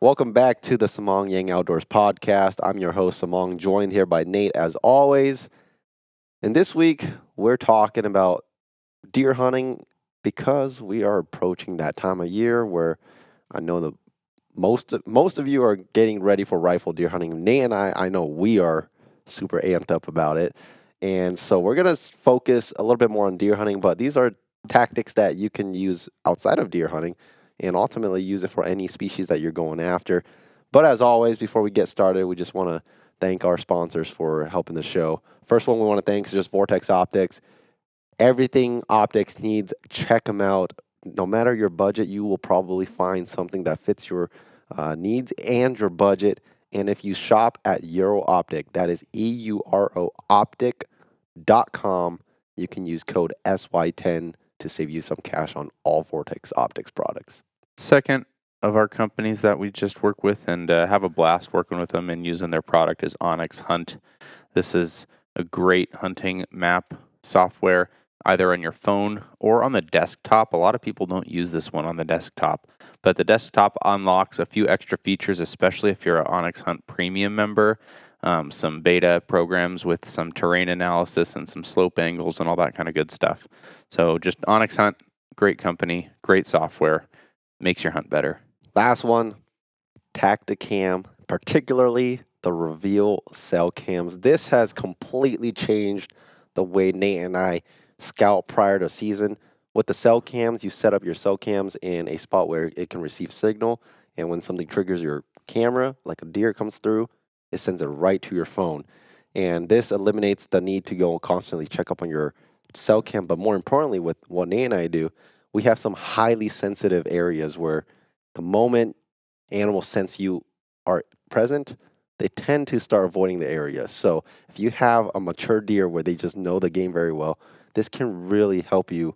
Welcome back to the Samong Yang Outdoors podcast. I'm your host, Samong, joined here by Nate as always. And this week, we're talking about deer hunting because we are approaching that time of year where I know the most of you are getting ready for rifle deer hunting. Nate and I know we are super amped up about it. And so we're going to focus a little bit more on deer hunting, but these are tactics that you can use outside of deer hunting and ultimately use it for any species that you're going after. But as always, before we get started, we just want to thank our sponsors for helping the show. First one we want to thank is just Vortex Optics. Everything optics needs, check them out. No matter your budget, you will probably find something that fits your needs and your budget. And if you shop at Euro Optic, that is EURO Optic.com, you can use code SY10 to save you some cash on all Vortex Optics products. Second of our companies that we just work with and have a blast working with them and using their product is Onyx Hunt. This is a great hunting map software, either on your phone or on the desktop. A lot of people don't use this one on the desktop, but the desktop unlocks a few extra features, especially if you're an Onyx Hunt Premium member. Some beta programs with some terrain analysis and some slope angles and all that kind of good stuff. So just Onyx Hunt, great company, great software, makes your hunt better. Last one, Tacticam, particularly the Reveal cell cams. This has completely changed the way Nate and I scout prior to season. With the cell cams, you set up your cell cams in a spot where it can receive signal, and when something triggers your camera, like a deer comes through, it sends it right to your phone. And this eliminates the need to go constantly check up on your cell cam. But more importantly, with what Nate and I do, we have some highly sensitive areas where the moment animals sense you are present, they tend to start avoiding the area. So if you have a mature deer where they just know the game very well, this can really help you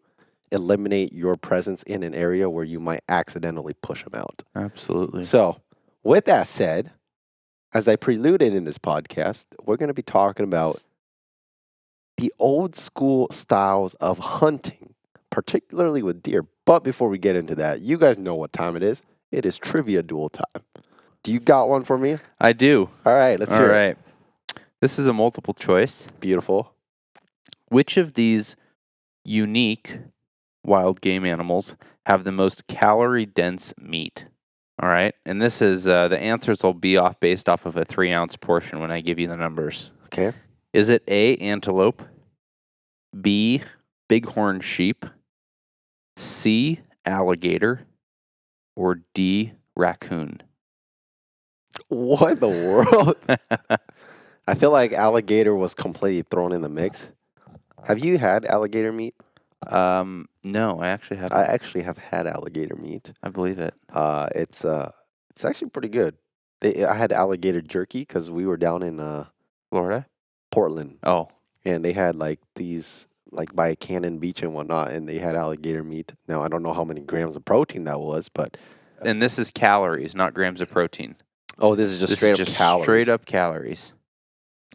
eliminate your presence in an area where you might accidentally push them out. Absolutely. So with that said, as I preluded in this podcast, we're going to be talking about the old school styles of hunting, particularly with deer. But before we get into that, you guys know what time it is. It is Trivia Duel time. Do you got one for me? I do. All right, let's hear it. This is a multiple choice. Beautiful. Which of these unique wild game animals have the most calorie-dense meat? All right, and this is, the answers will be based off of a 3-ounce portion when I give you the numbers. Okay. Is it A, antelope, B, bighorn sheep, C, alligator, or D, raccoon? What in the world? I feel like alligator was completely thrown in the mix. Have you had alligator meat? No, I actually haven't. I actually have had alligator meat. I believe it. It's actually pretty good. I had alligator jerky because we were down in Florida? Portland, Oh, and they had like these by Cannon Beach and whatnot, and they had alligator meat. Now I don't know how many grams of protein that was, but and this is calories, not grams of protein. oh, this is just straight up calories. Straight up calories.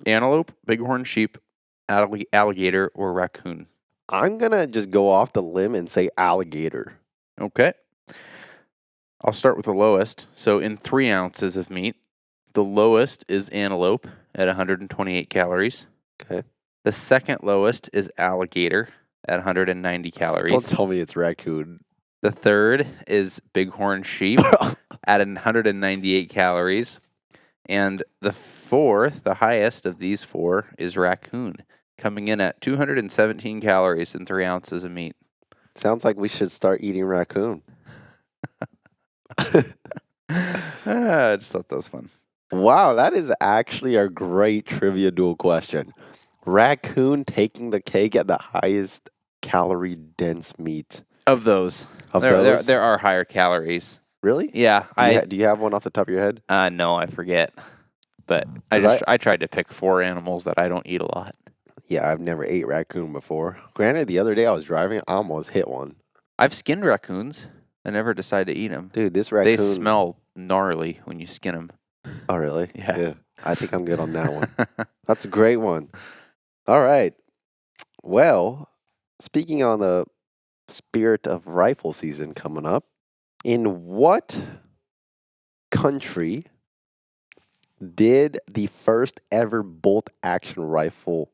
Antelope, bighorn sheep, alligator, or raccoon? I'm gonna just go off the limb and say alligator. Okay. I'll start with the lowest. So in 3 ounces of meat, the lowest is antelope at 128 calories. Okay. The second lowest is alligator at 190 calories. Don't tell me it's raccoon. The third is bighorn sheep at 198 calories. And the fourth, the highest of these four, is raccoon, coming in at 217 calories and 3 ounces of meat. Sounds like we should start eating raccoon. I just thought that was fun. Wow, that is actually a great trivia duel question. Raccoon taking the cake at the highest calorie dense meat. Of those. Those? There are higher calories. Really? Yeah. Do you have one off the top of your head? No, I forget. But I tried to pick 4 animals that I don't eat a lot. Yeah, I've never ate raccoon before. Granted, the other day I was driving, I almost hit one. I've skinned raccoons. I never decided to eat them. Dude, this raccoon... They smell gnarly when you skin them. Oh, really? Yeah. I think I'm good on that one. That's a great one. All right. Well, speaking on the spirit of rifle season coming up, in what country did the first ever bolt action rifle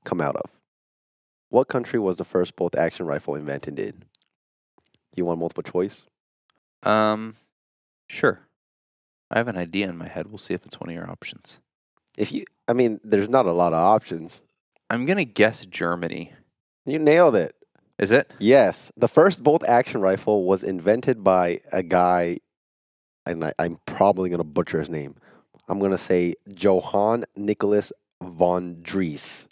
come out of? What country was the first bolt action rifle invented in? You want multiple choice? Sure. I have an idea in my head. We'll see if it's one of your options. There's not a lot of options. I'm going to guess Germany. You nailed it. Is it? Yes. The first bolt action rifle was invented by a guy, and I'm probably going to butcher his name. I'm going to say Johann Nicholas von Dries.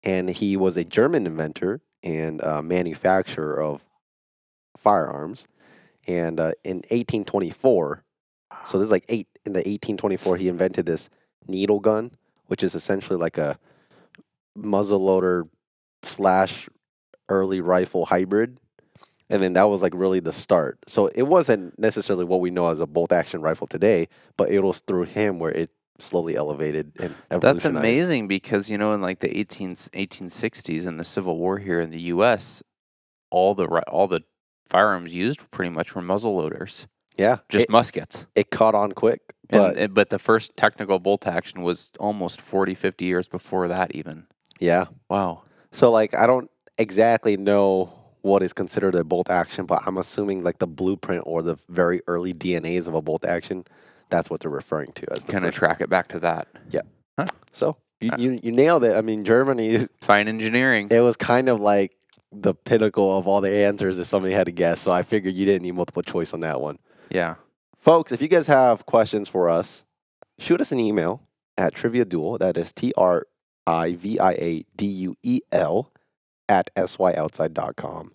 And he was a German inventor and manufacturer of firearms. And in 1824, so this is like in the 1824, he invented this needle gun, which is essentially like a muzzleloader / early rifle hybrid. And then that was like really the start. So it wasn't necessarily what we know as a bolt action rifle today, but it was through him where it slowly elevated and evolutionized. That's amazing because, in like the 1860s in the Civil War here in the U.S., all the firearms used pretty much were muzzle loaders. Yeah. Just muskets. It caught on quick. But the first technical bolt action was almost 40, 50 years before that even. Yeah. Wow. So I don't exactly know what is considered a bolt action, but I'm assuming like the blueprint or the very early DNAs of a bolt action, that's what they're referring to as the kind of track it back to that. Yeah. Huh. So you nailed it. Germany. Fine engineering. It was kind of like the pinnacle of all the answers if somebody had to guess. So I figured you didn't need multiple choice on that one. Yeah. Folks, if you guys have questions for us, shoot us an email at Trivia Duel. That is TRIVIADUEL at syoutside.com.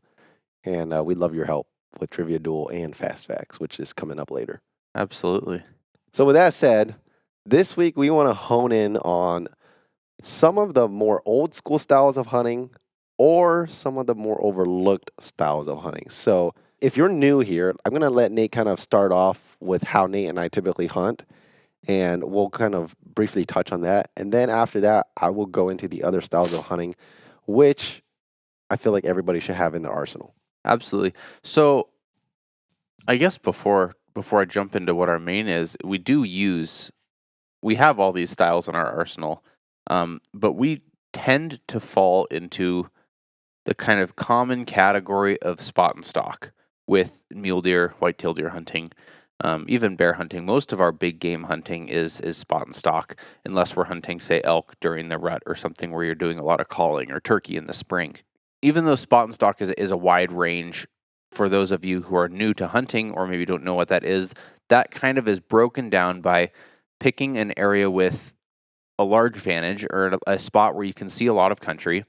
And we'd love your help with Trivia Duel and Fast Facts, which is coming up later. Absolutely. So with that said, this week we want to hone in on some of the more old school styles of hunting or some of the more overlooked styles of hunting. So if you're new here, I'm going to let Nate kind of start off with how Nate and I typically hunt, and we'll kind of briefly touch on that. And then after that, I will go into the other styles of hunting, which I feel like everybody should have in their arsenal. Absolutely. So I guess before I jump into what our main is, we have all these styles in our arsenal, but we tend to fall into the kind of common category of spot and stalk with mule deer, whitetail deer hunting, even bear hunting. Most of our big game hunting is spot and stalk, unless we're hunting, say, elk during the rut or something where you're doing a lot of calling, or turkey in the spring. Even though spot and stalk is a wide range, for those of you who are new to hunting or maybe don't know what that is, that kind of is broken down by picking an area with a large vantage or a spot where you can see a lot of country,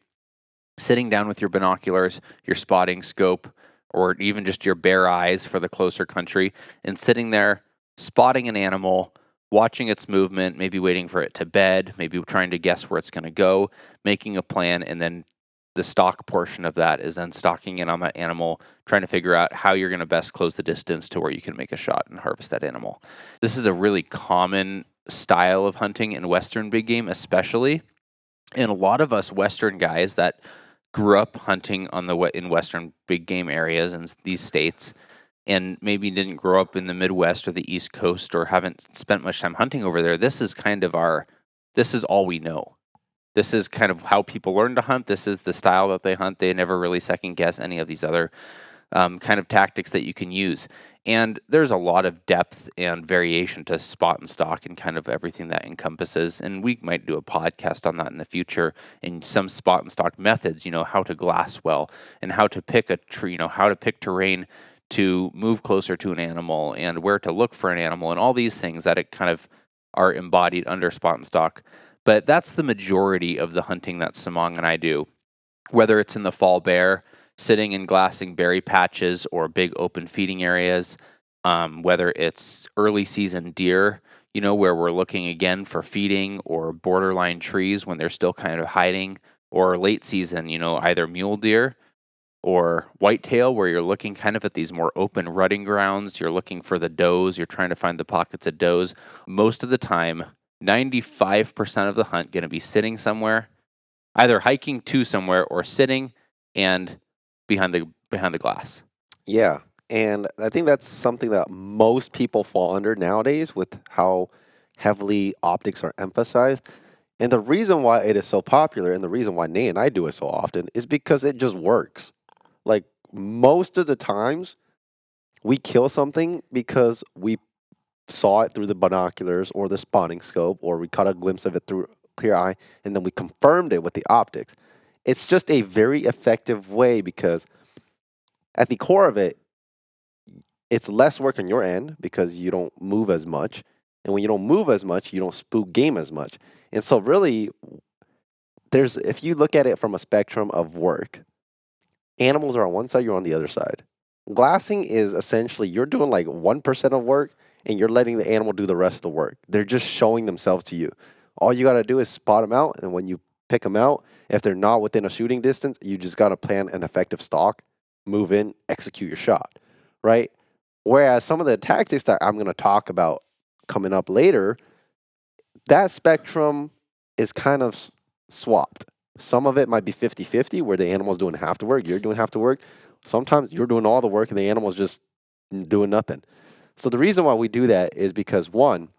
sitting down with your binoculars, your spotting scope, or even just your bare eyes for the closer country, and sitting there spotting an animal, watching its movement, maybe waiting for it to bed, maybe trying to guess where it's going to go, making a plan, and then the stalk portion of that is then stalking in on that animal, trying to figure out how you're going to best close the distance to where you can make a shot and harvest that animal. This is a really common style of hunting in Western big game, especially. And a lot of us Western guys that grew up hunting in Western big game areas in these states, and maybe didn't grow up in the Midwest or the East Coast or haven't spent much time hunting over there, this is all we know. This is kind of how people learn to hunt. This is the style that they hunt. They never really second guess any of these other kind of tactics that you can use. And there's a lot of depth and variation to spot and stalk and kind of everything that encompasses. And we might do a podcast on that in the future, and some spot and stalk methods, how to glass well and how to pick a tree, how to pick terrain to move closer to an animal and where to look for an animal and all these things that it kind of are embodied under spot and stalk. But that's the majority of the hunting that Samong and I do, whether it's in the fall bear, sitting and glassing berry patches or big open feeding areas, whether it's early season deer, where we're looking again for feeding, or borderline trees when they're still kind of hiding, or late season, either mule deer or whitetail, where you're looking kind of at these more open rutting grounds. You're looking for the does. You're trying to find the pockets of does. Most of the time, 95% of the hunt going to be sitting somewhere, either hiking to somewhere or sitting and behind the glass. Yeah. And I think that's something that most people fall under nowadays with how heavily optics are emphasized. And the reason why it is so popular and the reason why Nate and I do it so often is because it just works. Like most of the times, we kill something because we saw it through the binoculars or the spotting scope, or we caught a glimpse of it through clear eye, and then we confirmed it with the optics. It's just a very effective way because at the core of it, it's less work on your end because you don't move as much. And when you don't move as much, you don't spook game as much. And so really there's if you look at it from a spectrum of work, animals are on one side, you're on the other side. Glassing is essentially you're doing like 1% of work and you're letting the animal do the rest of the work. They're just showing themselves to you. All you got to do is spot them out. And when you pick them out, if they're not within a shooting distance, you just got to plan an effective stalk, move in, execute your shot, right? Whereas some of the tactics that I'm going to talk about coming up later, that spectrum is kind of swapped. Some of it might be 50-50 where the animal's doing half the work, you're doing half the work. Sometimes you're doing all the work and the animal's just doing nothing. So the reason why we do that is because one,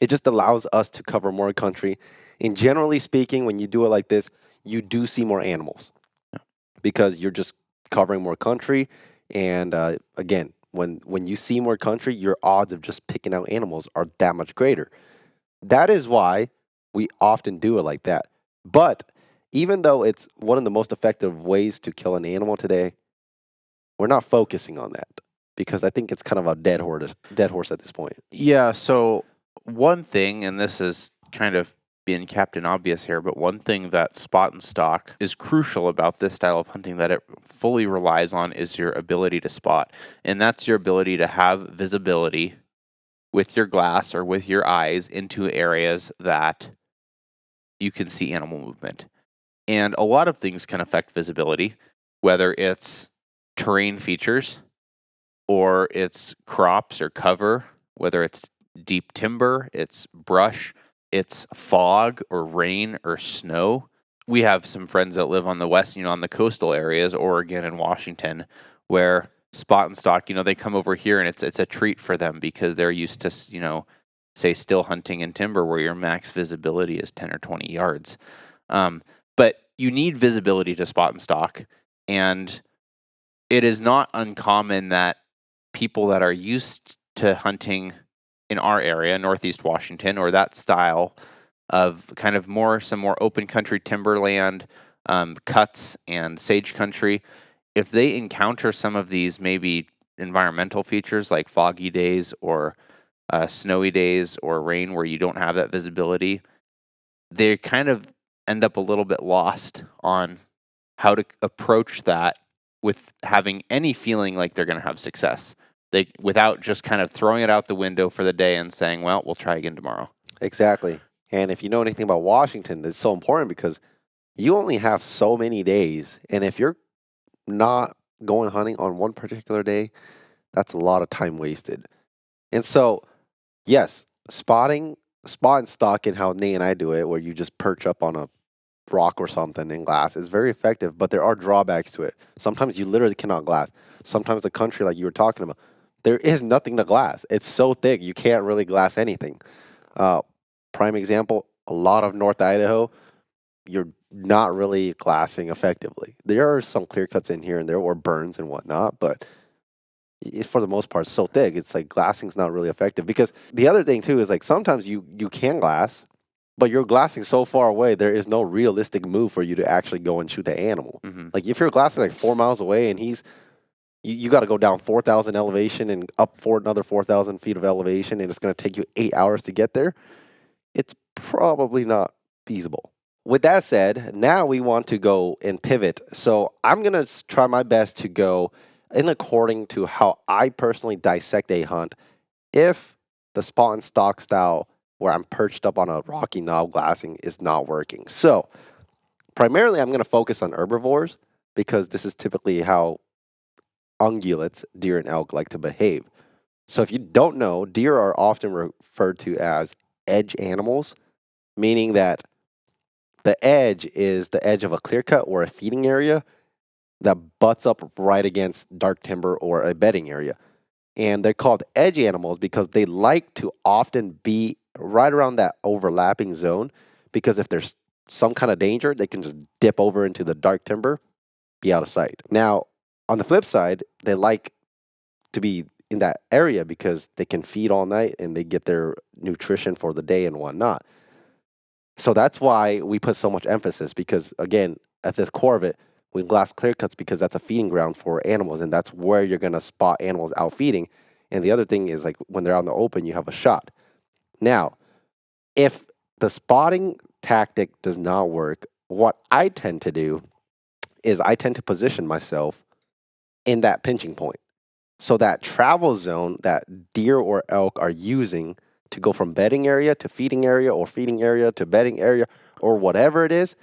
it just allows us to cover more country. And generally speaking, when you do it like this, you do see more animals because you're just covering more country. And again, when you see more country, your odds of just picking out animals are that much greater. That is why we often do it like that. But even though it's one of the most effective ways to kill an animal today, we're not focusing on that because I think it's kind of a dead horse at this point. Yeah, so one thing, and this is kind of being Captain Obvious here, but one thing that spot and stalk is crucial about this style of hunting that it fully relies on is your ability to spot. And that's your ability to have visibility with your glass or with your eyes into areas that you can see animal movement. And a lot of things can affect visibility, whether it's terrain features or it's crops or cover, whether it's deep timber, it's brush, it's fog or rain or snow. We have some friends that live on the west, on the coastal areas, Oregon and Washington, where spot and stalk, they come over here and it's a treat for them because they're used to, say still hunting in timber where your max visibility is 10 or 20 yards. But you need visibility to spot and stalk. And it is not uncommon that people that are used to hunting in our area, Northeast Washington, or that style of kind of some more open country timberland, cuts and sage country, if they encounter some of these maybe environmental features like foggy days or snowy days or rain where you don't have that visibility, they kind of end up a little bit lost on how to approach that with having any feeling like they're going to have success. Without just kind of throwing it out the window for the day and saying, well, we'll try again tomorrow. Exactly. And if you know anything about Washington, it's so important because you only have so many days. And if you're not going hunting on one particular day, that's a lot of time wasted. And so, yes, spot and stalk and how Nate and I do it, where you just perch up on a rock or something in glass, is very effective, but there are drawbacks to it. Sometimes you literally cannot glass. Sometimes the country, like you were talking about, there is nothing to glass. It's so thick, you can't really glass anything. Prime example, a lot of North Idaho, you're not really glassing effectively. There are some clear cuts in here and there or burns and whatnot, but for the most part, it's so thick. It's like glassing's not really effective because the other thing too is like sometimes you can glass, but you're glassing so far away, there is no realistic move for you to actually go and shoot the animal. Mm-hmm. Like if you're glassing like 4 miles away and you got to go down 4,000 elevation and up for another 4,000 feet of elevation, and it's going to take you 8 hours to get there, it's probably not feasible. With that said, now we want to go and pivot. So I'm going to try my best to go in according to how I personally dissect a hunt if the spot and stalk style where I'm perched up on a rocky knob glassing is not working. So primarily I'm going to focus on herbivores because this is typically how ungulates, deer and elk like to behave. So if you don't know, deer are often referred to as edge animals, meaning that the edge is the edge of a clear cut or a feeding area, that butts up right against dark timber or a bedding area. And they're called edge animals because they like to often be right around that overlapping zone, because if there's some kind of danger, they can just dip over into the dark timber, be out of sight. Now, on the flip side, they like to be in that area because they can feed all night and they get their nutrition for the day and whatnot. So that's why we put so much emphasis, because again, at the core of it, we glass clear cuts because that's a feeding ground for animals, and that's where you're gonna spot animals out feeding. And the other thing is, like, when they're out in the open, you have a shot. Now, if the spotting tactic does not work, what I tend to do is I tend to position myself in that pinching point. So that travel zone that deer or elk are using to go from bedding area to feeding area or feeding area to bedding area or whatever it is,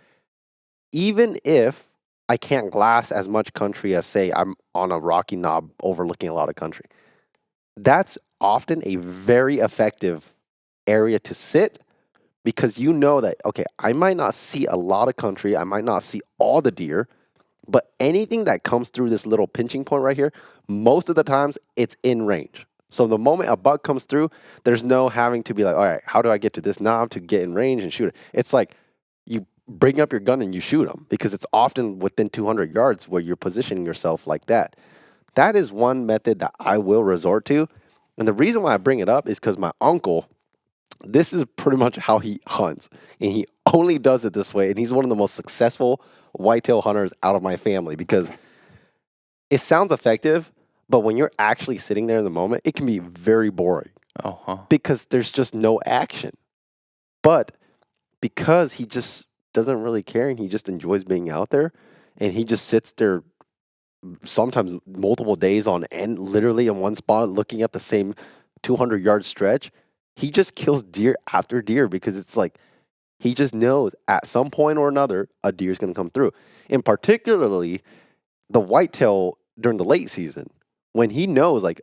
even if I can't glass as much country as, say, I'm on a rocky knob overlooking a lot of country, that's often a very effective area to sit, because you know that, okay, I might not see a lot of country, I might not see all the deer, but anything that comes through this little pinching point right here, most of the times it's in range. So the moment a buck comes through, there's no having to be like, all right, how do I get to this knob to get in range and shoot it? It's like you bring up your gun and you shoot them, because it's often within 200 yards where you're positioning yourself like that. That is one method that I will resort to. And the reason why I bring it up is because my uncle, this is pretty much how he hunts, and he only does it this way, and he's one of the most successful whitetail hunters out of my family, because it sounds effective, but when you're actually sitting there in the moment, it can be very boring because there's just no action. But because he just doesn't really care and he just enjoys being out there, and he just sits there sometimes multiple days on end, literally in one spot, looking at the same 200-yard stretch, he just kills deer after deer, because it's like he just knows at some point or another a deer is going to come through. And particularly the whitetail during the late season, when he knows, like,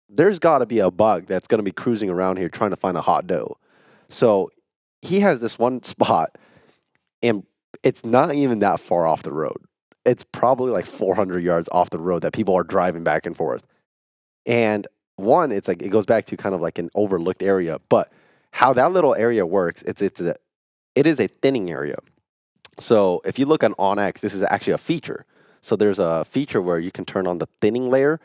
there's got to be a buck that's going to be cruising around here trying to find a hot doe. So he has this one spot, and it's not even that far off the road. It's probably like 400 yards off the road that people are driving back and forth. And one, it's like it goes back to kind of like an overlooked area. But how that little area works, it is a thinning area. So if you look on OnX, this is actually a feature. So there's a feature where you can turn on the thinning layer.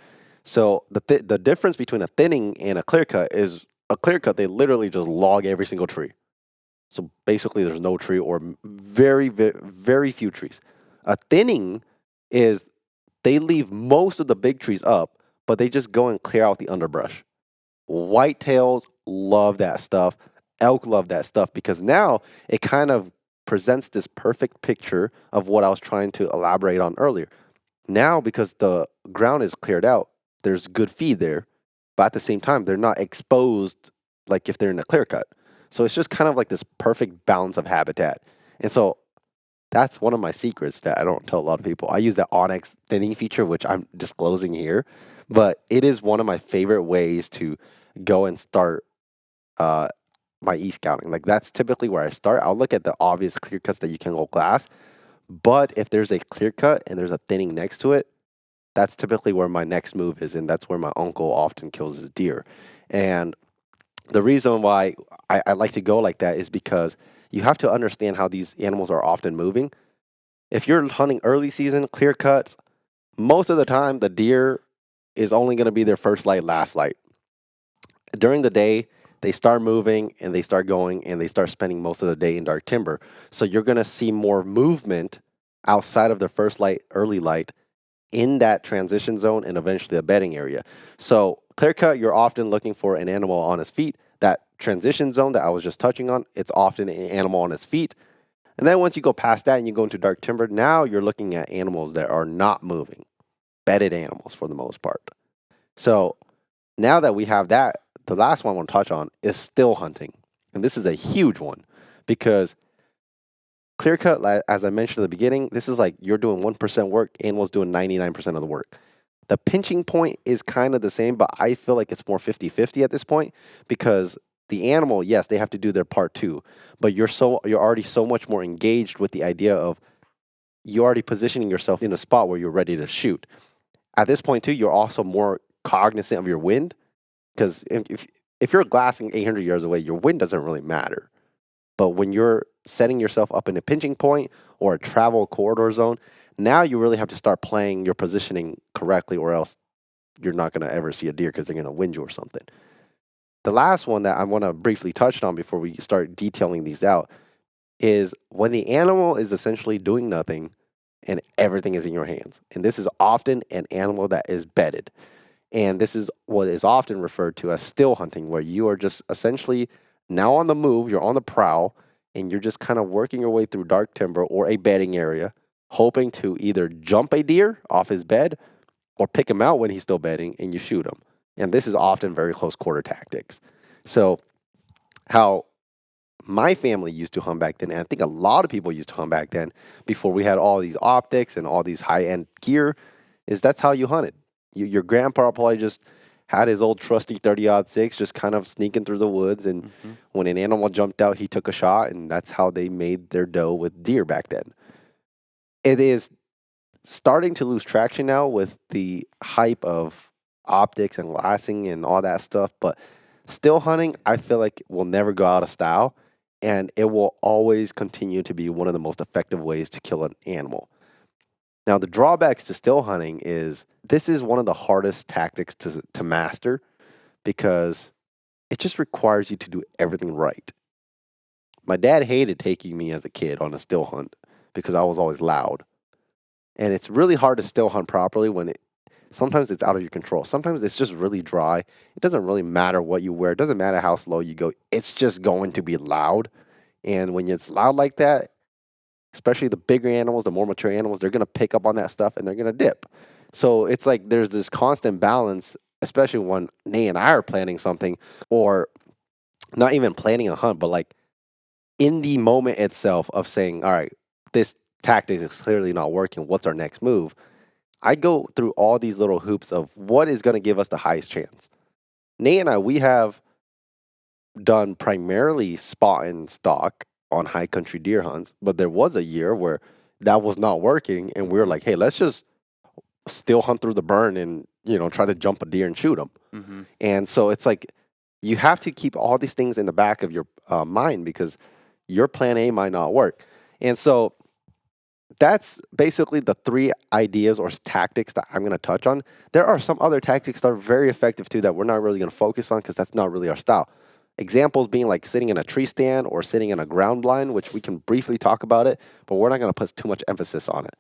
So the difference between a thinning and a clear cut is, a clear cut, they literally just log every single tree. So basically there's no tree, or very, very, very few trees. A thinning is they leave most of the big trees up, but they just go and clear out the underbrush. Whitetails love that stuff. Elk love that stuff, because now it kind of presents this perfect picture of what I was trying to elaborate on earlier. Now, because the ground is cleared out, there's good feed there, but at the same time, they're not exposed like if they're in a clear cut. So it's just kind of like this perfect balance of habitat. And so that's one of my secrets that I don't tell a lot of people. I use the Onyx thinning feature, which I'm disclosing here, but it is one of my favorite ways to go and start my e-scouting. Like, that's typically where I start. I'll look at the obvious clear cuts that you can go glass, but if there's a clear cut and there's a thinning next to it, that's typically where my next move is, and that's where my uncle often kills his deer. And the reason why I like to go like that is because you have to understand how these animals are often moving. If you're hunting early season, clear cuts, most of the time the deer is only going to be their first light, last light. During the day, they start moving and they start going and they start spending most of the day in dark timber. So you're going to see more movement outside of their first light, early light, in that transition zone and eventually the bedding area. So clear cut, you're often looking for an animal on his feet. That transition zone that I was just touching on, it's often an animal on his feet. And then once you go past that and you go into dark timber, now you're looking at animals that are not moving, bedded animals for the most part. So now that we have that, the last one I want to touch on is still hunting. And this is a huge one, because clear cut, as I mentioned at the beginning, this is like you're doing 1% work, animals doing 99% of the work. The pinching point is kind of the same, but I feel like it's more 50-50 at this point, because the animal, yes, they have to do their part too, but you're already so much more engaged with the idea of you're already positioning yourself in a spot where you're ready to shoot. At this point, too, you're also more cognizant of your wind, because if you're glassing 800 yards away, your wind doesn't really matter. But when you're setting yourself up in a pinching point or a travel corridor zone, now you really have to start playing your positioning correctly, or else you're not going to ever see a deer because they're going to wind you or something. The last one that I want to briefly touch on before we start detailing these out is when the animal is essentially doing nothing and everything is in your hands. And this is often an animal that is bedded. And this is what is often referred to as still hunting, where you are just essentially now on the move, you're on the prowl, and you're just kind of working your way through dark timber or a bedding area, hoping to either jump a deer off his bed or pick him out when he's still bedding and you shoot him. And this is often very close quarter tactics. So how my family used to hunt back then, and I think a lot of people used to hunt back then before we had all these optics and all these high-end gear, is that's how you hunted. Your grandpa probably just had his old trusty 30-06 just kind of sneaking through the woods, and when an animal jumped out, he took a shot, and that's how they made their dough with deer back then. It is starting to lose traction now with the hype of optics and glassing and all that stuff, but still hunting, I feel like, will never go out of style, and it will always continue to be one of the most effective ways to kill an animal. Now, the drawbacks to still hunting is this is one of the hardest tactics to master, because it just requires you to do everything right. My dad hated taking me as a kid on a still hunt because I was always loud. And it's really hard to still hunt properly when sometimes it's out of your control. Sometimes it's just really dry. It doesn't really matter what you wear. It doesn't matter how slow you go. It's just going to be loud. And when it's loud like that, especially the bigger animals, the more mature animals, they're going to pick up on that stuff and they're going to dip. So it's like there's this constant balance, especially when Nate and I are planning something, or not even planning a hunt, but like in the moment itself of saying, all right, this tactic is clearly not working. What's our next move? I go through all these little hoops of what is going to give us the highest chance. Nate and I, we have done primarily spot and stalk on high country deer hunts, but there was a year where that was not working, and we were like, hey, let's just still hunt through the burn and, try to jump a deer and shoot them. And so it's like you have to keep all these things in the back of your mind, because your plan A might not work. And so that's basically the three ideas or tactics that I'm going to touch on. There are some other tactics that are very effective too that we're not really going to focus on because that's not really our style. Examples being like sitting in a tree stand or sitting in a ground blind, which we can briefly talk about it, but we're not going to put too much emphasis on it.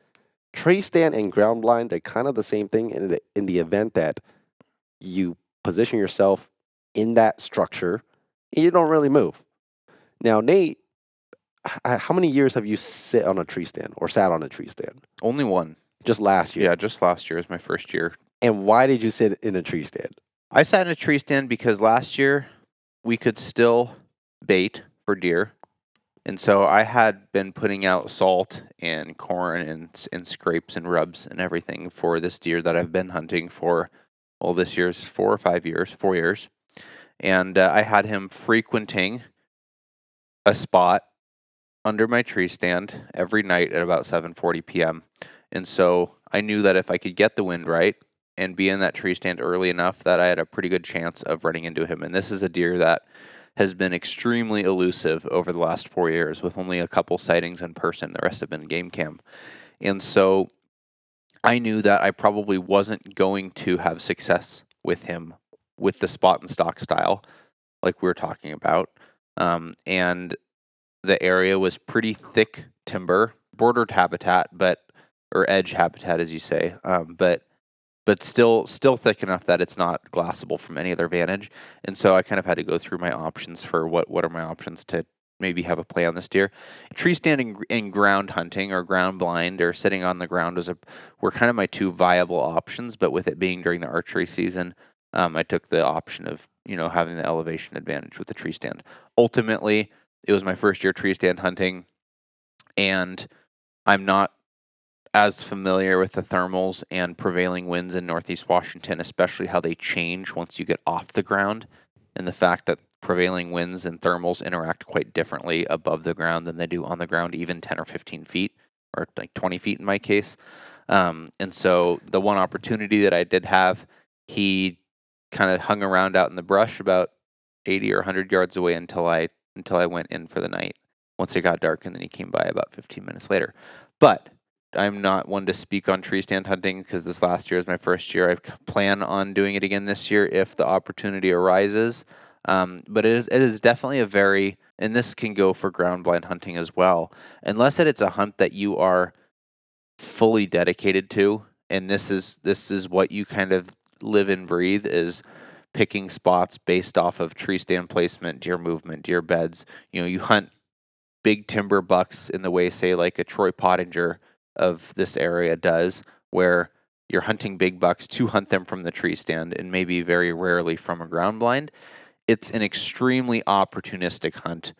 Tree stand and ground blind, they're kind of the same thing in the event that you position yourself in that structure and you don't really move. Now, Nate, how many years have you sat on a tree stand or sat on a tree stand? Only one. Just last year? Yeah, just last year is my first year. And why did you sit in a tree stand? I sat in a tree stand because last year we could still bait for deer. And so I had been putting out salt and corn and scrapes and rubs and everything for this deer that I've been hunting for, this year's 4 years. And I had him frequenting a spot under my tree stand every night at about 7:40 p.m. And so I knew that if I could get the wind right and be in that tree stand early enough, that I had a pretty good chance of running into him. And this is a deer that has been extremely elusive over the last 4 years, with only a couple sightings in person. The rest have been game cam. And so I knew that I probably wasn't going to have success with him with the spot and stock style like we were talking about. And the area was pretty thick timber, bordered habitat, or edge habitat, as you say, but still thick enough that it's not glassable from any other vantage. And so I kind of had to go through my options for what are my options to maybe have a play on this deer. Tree standing and ground hunting or ground blind or sitting on the ground were kind of my two viable options. But with it being during the archery season, I took the option of having the elevation advantage with the tree stand. Ultimately, it was my first year tree stand hunting, and I'm not as familiar with the thermals and prevailing winds in Northeast Washington, especially how they change once you get off the ground, and the fact that prevailing winds and thermals interact quite differently above the ground than they do on the ground, even 10 or 15 feet. or like 20 feet in my case. And so the one opportunity that I did have, he kind of hung around out in the brush about 80 or 100 yards away until I went in for the night. Once it got dark, and then he came by about 15 minutes later. But I'm not one to speak on tree stand hunting because this last year is my first year. I plan on doing it again this year if the opportunity arises. But it is definitely a very, and this can go for ground blind hunting as well, unless it's a hunt that you are fully dedicated to, and this is what you kind of live and breathe, is picking spots based off of tree stand placement, deer movement, deer beds. You hunt big timber bucks in the way, say, like a Troy Pottinger of this area does, where you're hunting big bucks to hunt them from the tree stand and maybe very rarely from a ground blind. It's an extremely opportunistic hunt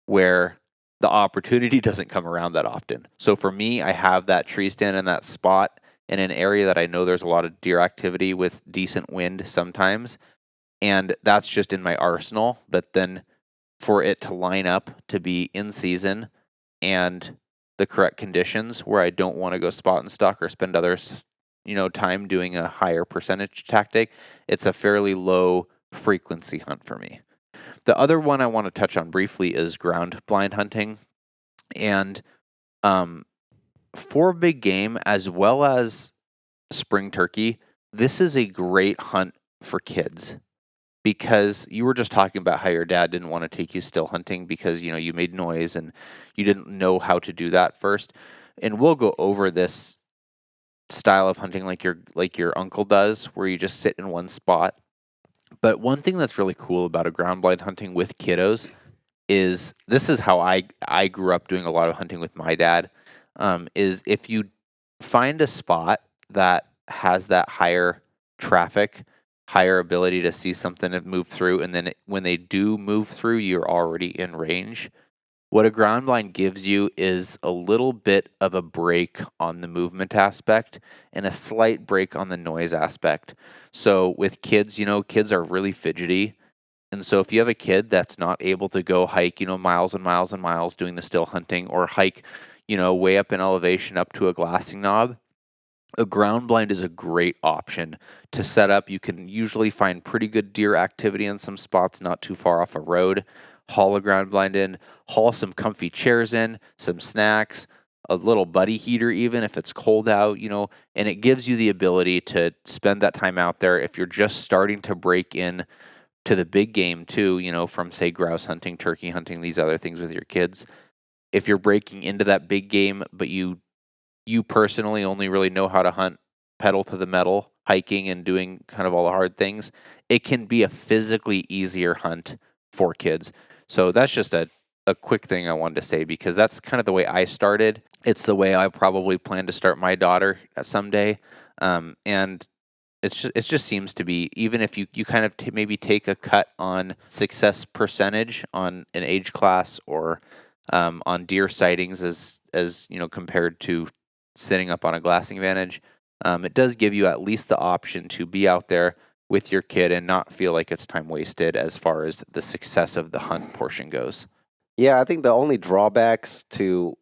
where the opportunity doesn't come around that often. So for me, I have that tree stand in that spot in an area that I know there's a lot of deer activity with decent wind sometimes, and that's just in my arsenal. But then for it to line up to be in season and the correct conditions where I don't want to go spot and stalk or spend other time doing a higher percentage tactic, it's a fairly low frequency hunt for me. The other one I want to touch on briefly is ground blind hunting. And for big game as well as spring turkey, this is a great hunt for kids, because you were just talking about how your dad didn't want to take you still hunting because you made noise and you didn't know how to do that first. And we'll go over this style of hunting like your uncle does, where you just sit in one spot. But one thing that's really cool about a ground blind hunting with kiddos is, this is how I grew up doing a lot of hunting with my dad, is if you find a spot that has that higher traffic, higher ability to see something and move through, and then when they do move through, you're already in range. What a ground blind gives you is a little bit of a break on the movement aspect and a slight break on the noise aspect. So with kids, kids are really fidgety. And so if you have a kid that's not able to go hike, miles and miles and miles doing the still hunting, or hike, way up in elevation up to a glassing knob, a ground blind is a great option to set up. You can usually find pretty good deer activity in some spots not too far off a road. Haul a ground blind in, haul some comfy chairs in, some snacks, a little buddy heater even if it's cold out, and it gives you the ability to spend that time out there. If you're just starting to break in to the big game too, from say grouse hunting, turkey hunting, these other things with your kids, if you're breaking into that big game, but you personally only really know how to hunt pedal to the metal, hiking and doing kind of all the hard things, it can be a physically easier hunt for kids. So that's just a quick thing I wanted to say, because that's kind of the way I started. It's the way I probably plan to start my daughter someday. And it just seems to be, even if you kind of maybe take a cut on success percentage on an age class, or on deer sightings as compared to sitting up on a glassing vantage, it does give you at least the option to be out there with your kid and not feel like it's time wasted as far as the success of the hunt portion goes. Yeah, I think the only drawbacks to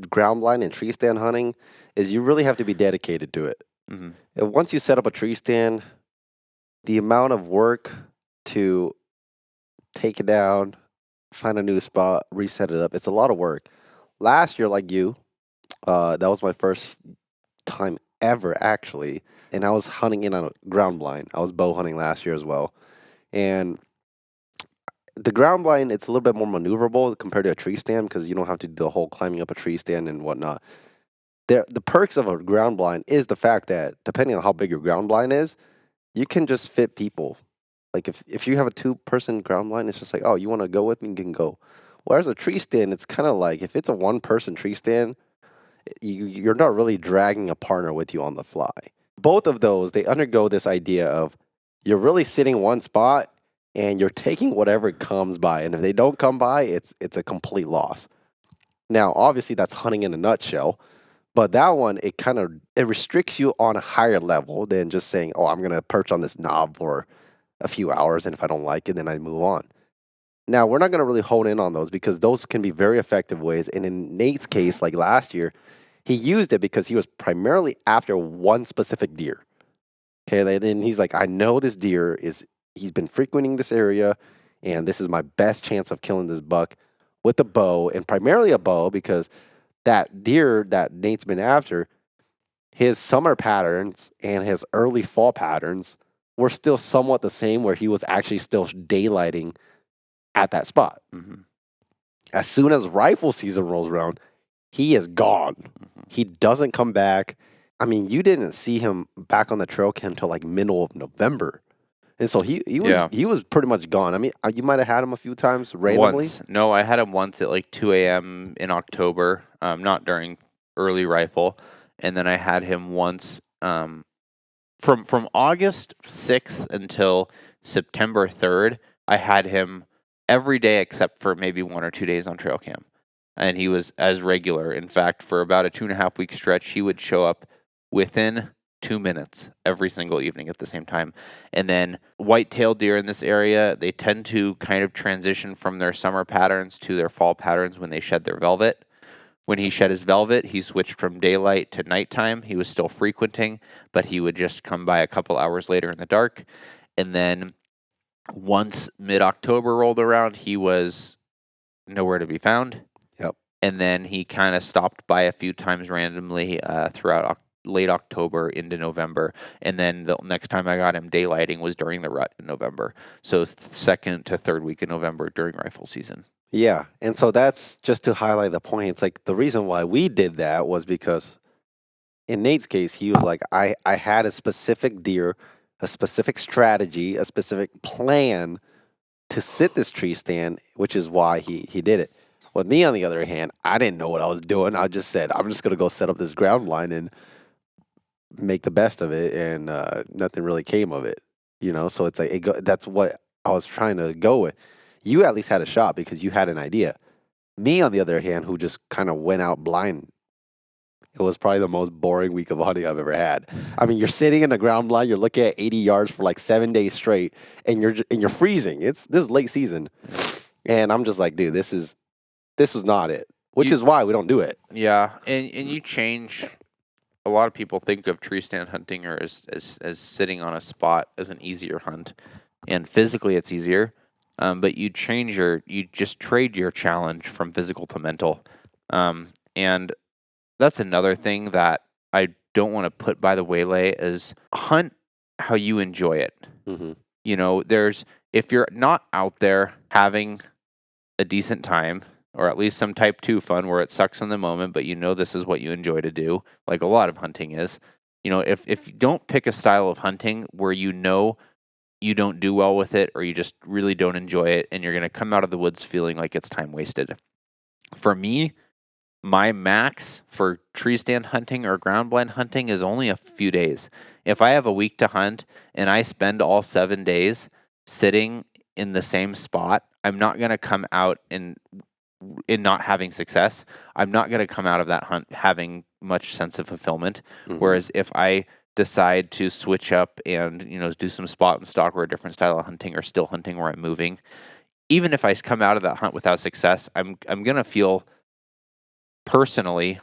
ground blind and tree stand hunting is you really have to be dedicated to it. Mm-hmm. And once you set up a tree stand, the amount of work to take it down, find a new spot, reset it up, it's a lot of work. Last year, like you, that was my first time ever, actually. And I was hunting in on a ground blind. I was bow hunting last year as well. And the ground blind, it's a little bit more maneuverable compared to a tree stand, because you don't have to do the whole climbing up a tree stand and whatnot. The perks of a ground blind is the fact that depending on how big your ground blind is, you can just fit people. Like if you have a 2-person ground blind, it's just like, oh, you want to go with me, you can go. Whereas a tree stand, it's kind of like, if it's a 1-person tree stand, you're not really dragging a partner with you on the fly. Both of those, they undergo this idea of you're really sitting one spot and you're taking whatever comes by. And if they don't come by, it's a complete loss. Now, obviously, that's hunting in a nutshell. But that one, it restricts you on a higher level than just saying, oh, I'm going to perch on this knob for a few hours, and if I don't like it, then I move on. Now, we're not going to really hone in on those because those can be very effective ways. And in Nate's case, like last year, he used it because he was primarily after one specific deer. Okay, and then he's like, I know this deer he's been frequenting this area, and this is my best chance of killing this buck with a bow, and primarily a bow because that deer that Nate's been after, his summer patterns and his early fall patterns were still somewhat the same, where he was actually still daylighting at that spot. Mm-hmm. As soon as rifle season rolls around, he is gone. Mm-hmm. He doesn't come back. I mean, you didn't see him back on the trail cam until like middle of November. And so he was pretty much gone. I mean, you might have had him a few times randomly. Once. No, I had him once at like 2 a.m. in October, not during early rifle. And then I had him once from August 6th until September 3rd. I had him every day except for maybe 1 or 2 days on trail cam. And he was as regular. In fact, for about a 2.5 week stretch, he would show up within 2 minutes every single evening at the same time. And then white-tailed deer in this area, they tend to kind of transition from their summer patterns to their fall patterns when they shed their velvet. When he shed his velvet, he switched from daylight to nighttime. He was still frequenting, but he would just come by a couple hours later in the dark. And then once mid-October rolled around, he was nowhere to be found. Yep. And then he kind of stopped by a few times randomly throughout late October into November. And then the next time I got him daylighting was during the rut in November. So second to third week in November during rifle season. Yeah. And so that's just to highlight the point. It's like the reason why we did that was because in Nate's case, he was like, I had a specific deer, a specific strategy, a specific plan to sit this tree stand, which is why he did it. With me, on the other hand, I didn't know what I was doing. I just said, I'm just going to go set up this ground line and make the best of it, and nothing really came of it, So it's like that's what I was trying to go with. You at least had a shot because you had an idea. Me, on the other hand, who just kind of went out blind, it was probably the most boring week of hunting I've ever had. I mean, you're sitting in the ground blind, you're looking at 80 yards for like 7 days straight, and you're freezing. This is late season, and I'm just like, dude, this was not it. Which is why we don't do it. Yeah, and you change. A lot of people think of tree stand hunting or as sitting on a spot as an easier hunt, and physically it's easier. But you just trade your challenge from physical to mental. And that's another thing that I don't want to put by the waylay is hunt how you enjoy it. Mm-hmm. If you're not out there having a decent time, or at least some type 2 fun where it sucks in the moment, but this is what you enjoy to do, like a lot of hunting is. If you don't pick a style of hunting where you don't do well with it, or you just really don't enjoy it, and you're going to come out of the woods feeling like it's time wasted. For me, my max for tree stand hunting or ground blind hunting is only a few days. If I have a week to hunt and I spend all 7 days sitting in the same spot, I'm not going to come out in not having success. I'm not going to come out of that hunt having much sense of fulfillment. Mm-hmm. Whereas if I decide to switch up and do some spot and stalk or a different style of hunting, or still hunting where I'm moving, even if I come out of that hunt without success, I'm gonna feel personally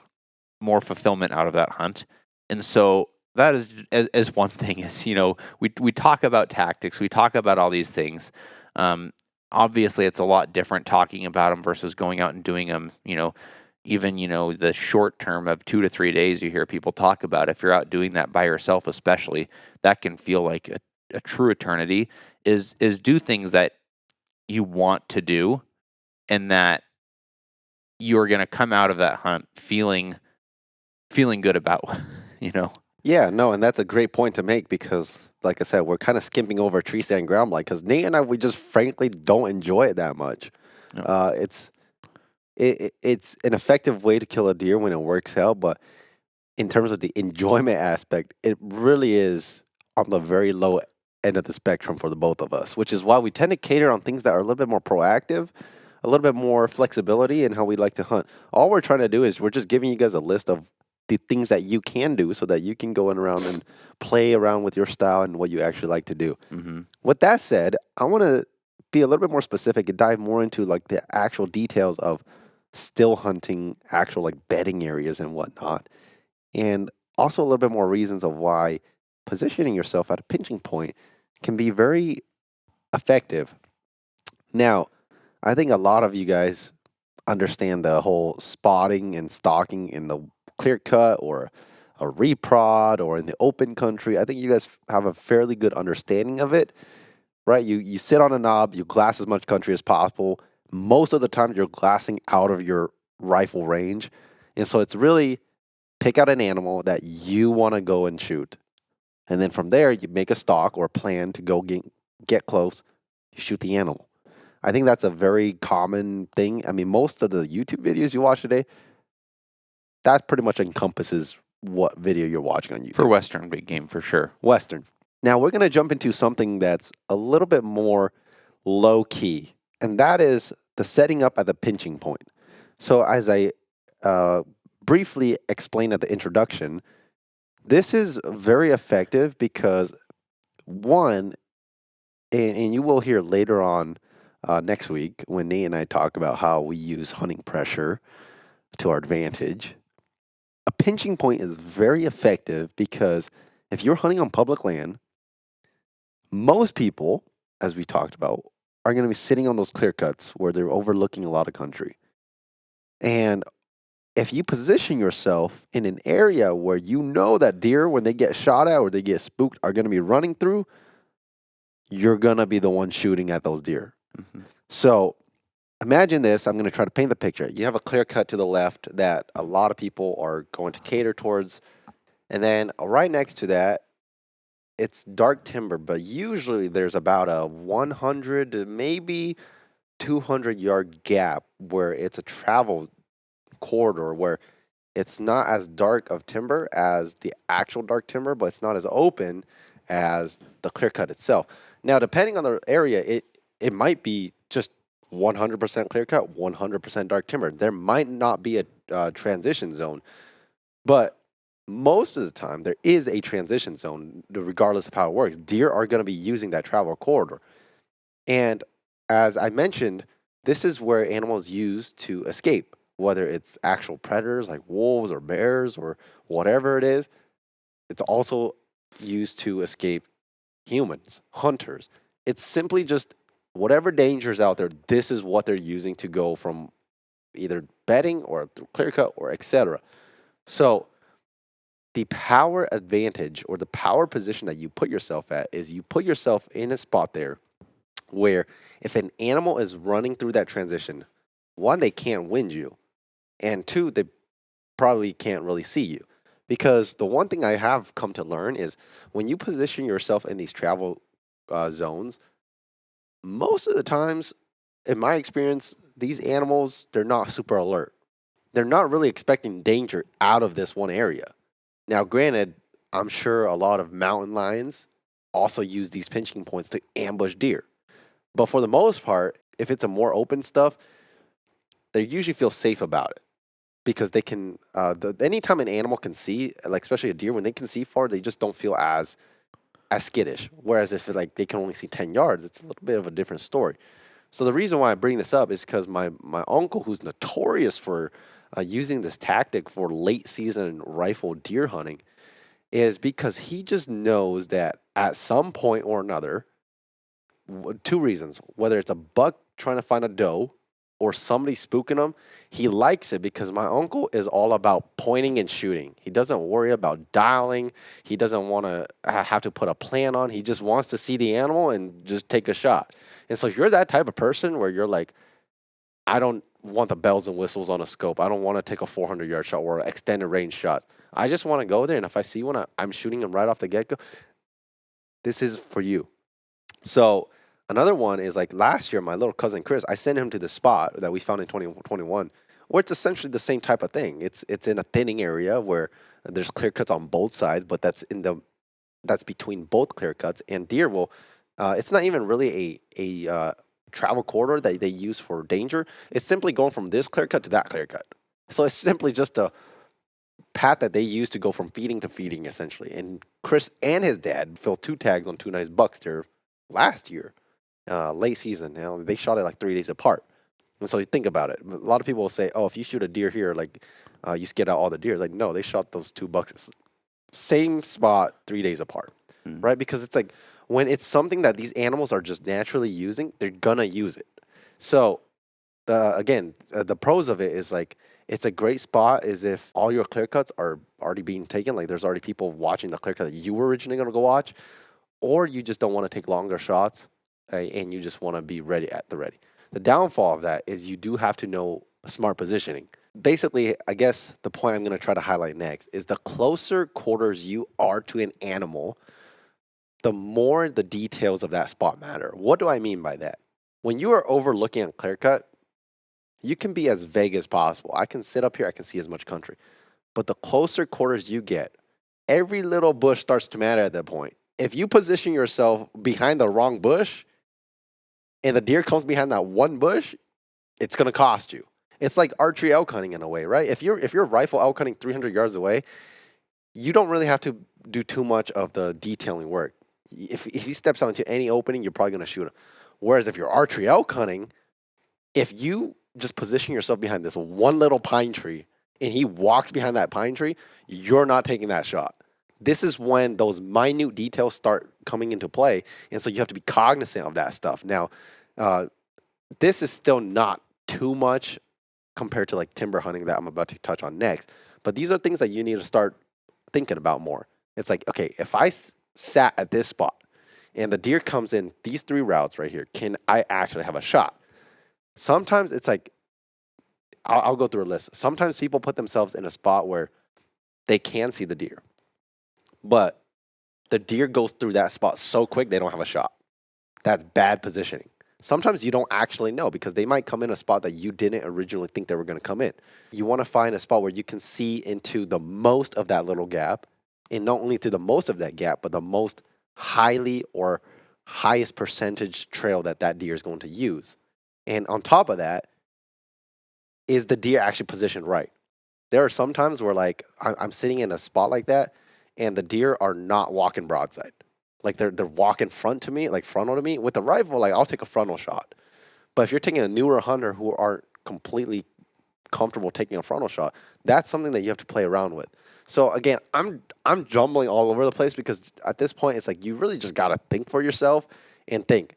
more fulfillment out of that hunt. And so that is as one thing is, we talk about tactics, we talk about all these things. Obviously it's a lot different talking about them versus going out and doing them. Even, the short term of 2 to 3 days you hear people talk about, if you're out doing that by yourself, especially, that can feel like a true eternity, is do things that you want to do and that you're going to come out of that hunt feeling good about, Yeah, no, and that's a great point to make because, like I said, we're kind of skimping over tree stand ground blind because Nate and I, we just frankly don't enjoy it that much. No. It's an effective way to kill a deer when it works out, but in terms of the enjoyment aspect, it really is on the very low end of the spectrum for the both of us, which is why we tend to cater on things that are a little bit more proactive, a little bit more flexibility in how we like to hunt. All we're trying to do is we're just giving you guys a list of the things that you can do so that you can go around and play around with your style and what you actually like to do. Mm-hmm. With that said, I want to be a little bit more specific and dive more into like the actual details of still hunting, actual like bedding areas and whatnot, and also a little bit more reasons of why positioning yourself at a pinching point can be very effective. Now, I think a lot of you guys understand the whole spotting and stalking in the clear cut or a reprod or in the open country. I think you guys have a fairly good understanding of it, right? You sit on a knob, you glass as much country as possible. Most of the time, you're glassing out of your rifle range. And so it's really pick out an animal that you want to go and shoot. And then from there, you make a stalk or a plan to go get close, you shoot the animal. I think that's a very common thing. I mean, most of the YouTube videos you watch today, that pretty much encompasses what video you're watching on YouTube. For Western big game, for sure. Western. Now, we're going to jump into something that's a little bit more low key, and that is the setting up at the pinching point. So, as I briefly explained at the introduction, this is very effective because, one, and you will hear later on next week when Nate and I talk about how we use hunting pressure to our advantage. A pinching point is very effective because if you're hunting on public land, most people, as we talked about, are going to be sitting on those clear cuts where they're overlooking a lot of country. And if you position yourself in an area where you know that deer, when they get shot at or they get spooked, are going to be running through, you're going to be the one shooting at those deer. Mm-hmm. So imagine this. I'm going to try to paint the picture. You have a clear cut to the left that a lot of people are going to cater towards. And then right next to that, it's dark timber, but usually there's about a 100 to maybe 200-yard gap where it's a travel corridor where it's not as dark of timber as the actual dark timber, but it's not as open as the clear cut itself. Now, depending on the area, it might be just 100% clear cut, 100% dark timber. There might not be a transition zone, but most of the time there is a transition zone regardless of how it works. Deer are going to be using that travel corridor. And as I mentioned, this is where animals use to escape, whether it's actual predators like wolves or bears or whatever it is. It's also used to escape humans, hunters. It's simply just whatever danger's out there, this is what they're using to go from either bedding or clear cut or etc. So the power advantage or the power position that you put yourself at is you put yourself in a spot there where if an animal is running through that transition, one, they can't wind you, and two, they probably can't really see you. Because the one thing I have come to learn is when you position yourself in these travel zones, most of the times, in my experience, these animals, they're not super alert. They're not really expecting danger out of this one area. Now, granted, I'm sure a lot of mountain lions also use these pinching points to ambush deer. But for the most part, if it's a more open stuff, they usually feel safe about it because they can. Anytime an animal can see, like especially a deer, when they can see far, they just don't feel as skittish. Whereas if like they can only see 10 yards, it's a little bit of a different story. So the reason why I bring this up is because my uncle, who's notorious for using this tactic for late season rifle deer hunting, is because he just knows that at some point or another, two reasons, whether it's a buck trying to find a doe or somebody spooking him, he likes it because my uncle is all about pointing and shooting. He doesn't worry about dialing. He doesn't want to have to put a plan on. He just wants to see the animal and just take a shot. And so if you're that type of person where you're like, I don't want the bells and whistles on a scope. I don't want to take a 400-yard shot or extended range shot. I just want to go there, and if I see one, I'm shooting him right off the get-go. This is for you. So another one is like last year, my little cousin Chris, I sent him to the spot that we found in 2021, where it's essentially the same type of thing. It's in a thinning area where there's clear cuts on both sides, but that's between both clear cuts, and deer will. It's not even really a travel corridor that they use for danger. It's simply going from this clear cut to that clear cut. So it's simply just a path that they use to go from feeding to feeding, essentially. And Chris and his dad filled 2 tags on 2 nice bucks there last year. late season. They shot it like 3 days apart. And so you think about it. A lot of people will say, "Oh, if you shoot a deer here, like you scared out all the deer." It's like, no, they shot those 2 bucks same spot 3 days apart, right? Because it's like when it's something that these animals are just naturally using, they're gonna use it. So the pros of it is like it's a great spot is if all your clear cuts are already being taken, like there's already people watching the clear cut that you were originally going to go watch, or you just don't want to take longer shots and you just want to be ready at the ready. The downfall of that is you do have to know smart positioning. Basically, I guess the point I'm going to try to highlight next is the closer quarters you are to an animal, the more the details of that spot matter. What do I mean by that? When you are overlooking a clear cut, you can be as vague as possible. I can sit up here, I can see as much country. But the closer quarters you get, every little bush starts to matter at that point. If you position yourself behind the wrong bush and the deer comes behind that one bush, it's going to cost you. It's like archery elk hunting in a way, right? If you're rifle elk hunting 300 yards away, you don't really have to do too much of the detailing work. If he steps out into any opening, you're probably going to shoot him. Whereas if you're archery elk hunting, if you just position yourself behind this one little pine tree and he walks behind that pine tree, you're not taking that shot. This is when those minute details start coming into play. And so you have to be cognizant of that stuff. Now, this is still not too much compared to like timber hunting that I'm about to touch on next. But these are things that you need to start thinking about more. It's like, okay, if I sat at this spot and the deer comes in these 3 routes right here, can I actually have a shot? Sometimes it's like, I'll go through a list. Sometimes people put themselves in a spot where they can see the deer, but the deer goes through that spot so quick they don't have a shot. That's bad positioning. Sometimes you don't actually know because they might come in a spot that you didn't originally think they were going to come in. You want to find a spot where you can see into the most of that little gap, and not only to the most of that gap, but the most highly or highest percentage trail that deer is going to use. And on top of that, is the deer actually positioned right? There are some times where like I'm sitting in a spot like that and the deer are not walking broadside. Like they're walking frontal to me. With a rifle, like I'll take a frontal shot. But if you're taking a newer hunter who aren't completely comfortable taking a frontal shot, that's something that you have to play around with. So again, I'm jumbling all over the place because at this point it's like you really just gotta think for yourself and think,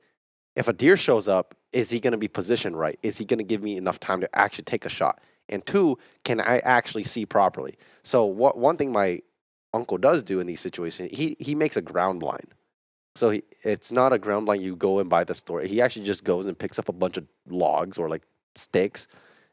if a deer shows up, is he going to be positioned right? Is he going to give me enough time to actually take a shot? And 2, can I actually see properly? So one thing my uncle does do in these situations, he makes a ground blind. So it's not a ground blind you go and buy the store. He actually just goes and picks up a bunch of logs or like sticks,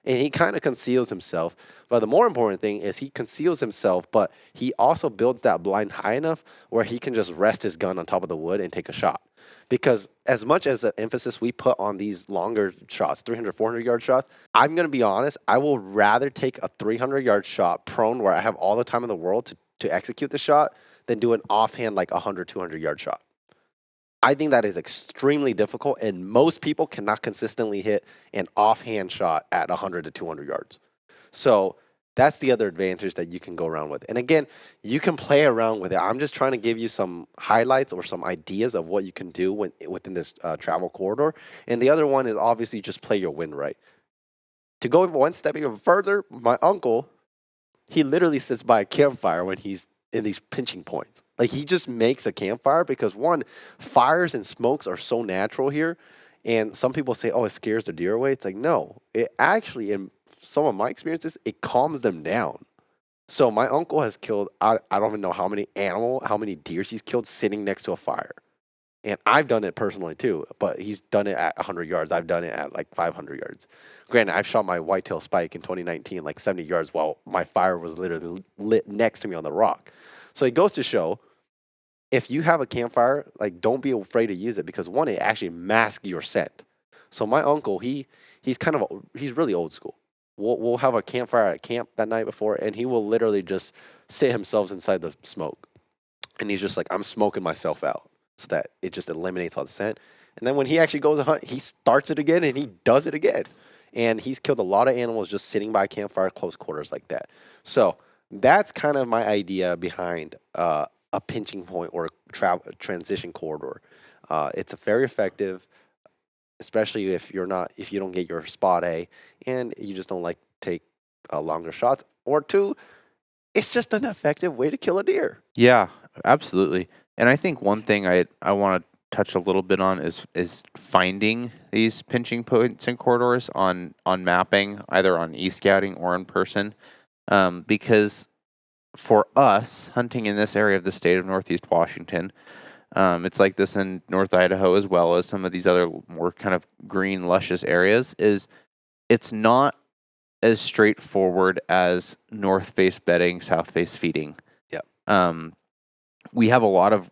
and he kind of conceals himself. But the more important thing is he conceals himself, but he also builds that blind high enough where he can just rest his gun on top of the wood and take a shot. Because as much as the emphasis we put on these longer shots, 300, 400-yard shots, I'm going to be honest, I will rather take a 300-yard shot prone where I have all the time in the world to execute the shot than do an offhand like 100, 200-yard shot. I think that is extremely difficult, and most people cannot consistently hit an offhand shot at 100 to 200 yards. So that's the other advantage that you can go around with. And again, you can play around with it. I'm just trying to give you some highlights or some ideas of what you can do within this travel corridor. And the other one is obviously just play your wind right. To go one step even further, my uncle, he literally sits by a campfire when he's in these pinching points. Like he just makes a campfire because one, fires and smokes are so natural here. And some people say, oh, it scares the deer away. It's like, no, it actually, in some of my experiences, it calms them down. So my uncle has killed, I don't even know how many deers he's killed sitting next to a fire. And I've done it personally too, but he's done it at 100 yards. I've done it at like 500 yards. Granted, I've shot my whitetail spike in 2019, like 70 yards, while my fire was literally lit next to me on the rock. So it goes to show, if you have a campfire, like don't be afraid to use it because one, it actually masks your scent. So my uncle, he's really old school. We'll have a campfire at camp that night before, and he will literally just sit himself inside the smoke. And he's just like, I'm smoking myself out so that it just eliminates all the scent. And then when he actually goes to hunt, he starts it again and he does it again. And he's killed a lot of animals just sitting by a campfire close quarters like that. So that's kind of my idea behind a pinching point or transition corridor. It's a very effective. especially if you don't get your spot A and you just don't like take longer shots. Or two, it's just an effective way to kill a deer. Yeah, absolutely. And I think one thing I want to touch a little bit on is finding these pinching points and corridors on mapping, either on e-scouting or in person, because for us hunting in this area of the state of Northeast Washington, it's like this in North Idaho as well as some of these other more kind of green, luscious areas. It's not as straightforward as north face bedding, south face feeding. Yep. We have a lot of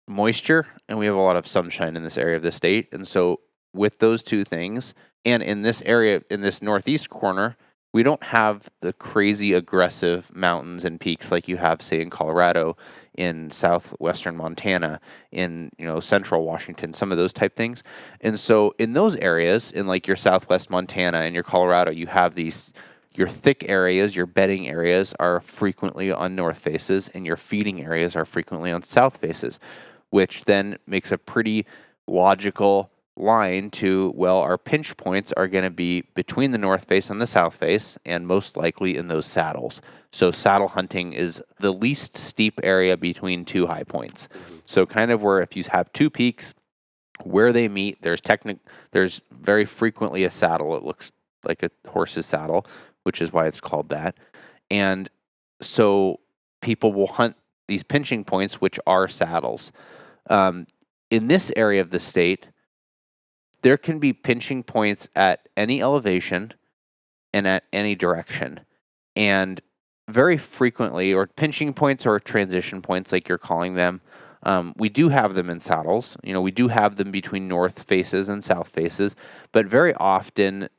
moisture and we have a lot of sunshine in this area of the state. And so with those two things, and in this area, in this northeast corner, we don't have the crazy aggressive mountains and peaks like you have, say, in Colorado, in southwestern Montana, in central Washington, some of those type things. And so in those areas, in like your southwest Montana and your Colorado, you have your thick areas, your bedding areas are frequently on north faces, and your feeding areas are frequently on south faces, which then makes a pretty logical line to, well, our pinch points are going to be between the north face and the south face, and most likely in those saddles. So saddle hunting is the least steep area between two high points. Mm-hmm. So kind of where if you have two peaks, where they meet, there's very frequently a saddle. It looks like a horse's saddle, which is why it's called that. And so people will hunt these pinching points, which are saddles. In this area of the state, there can be pinching points at any elevation and at any direction. And very frequently, or pinching points or transition points, like you're calling them, we do have them in saddles. We do have them between north faces and south faces, but very often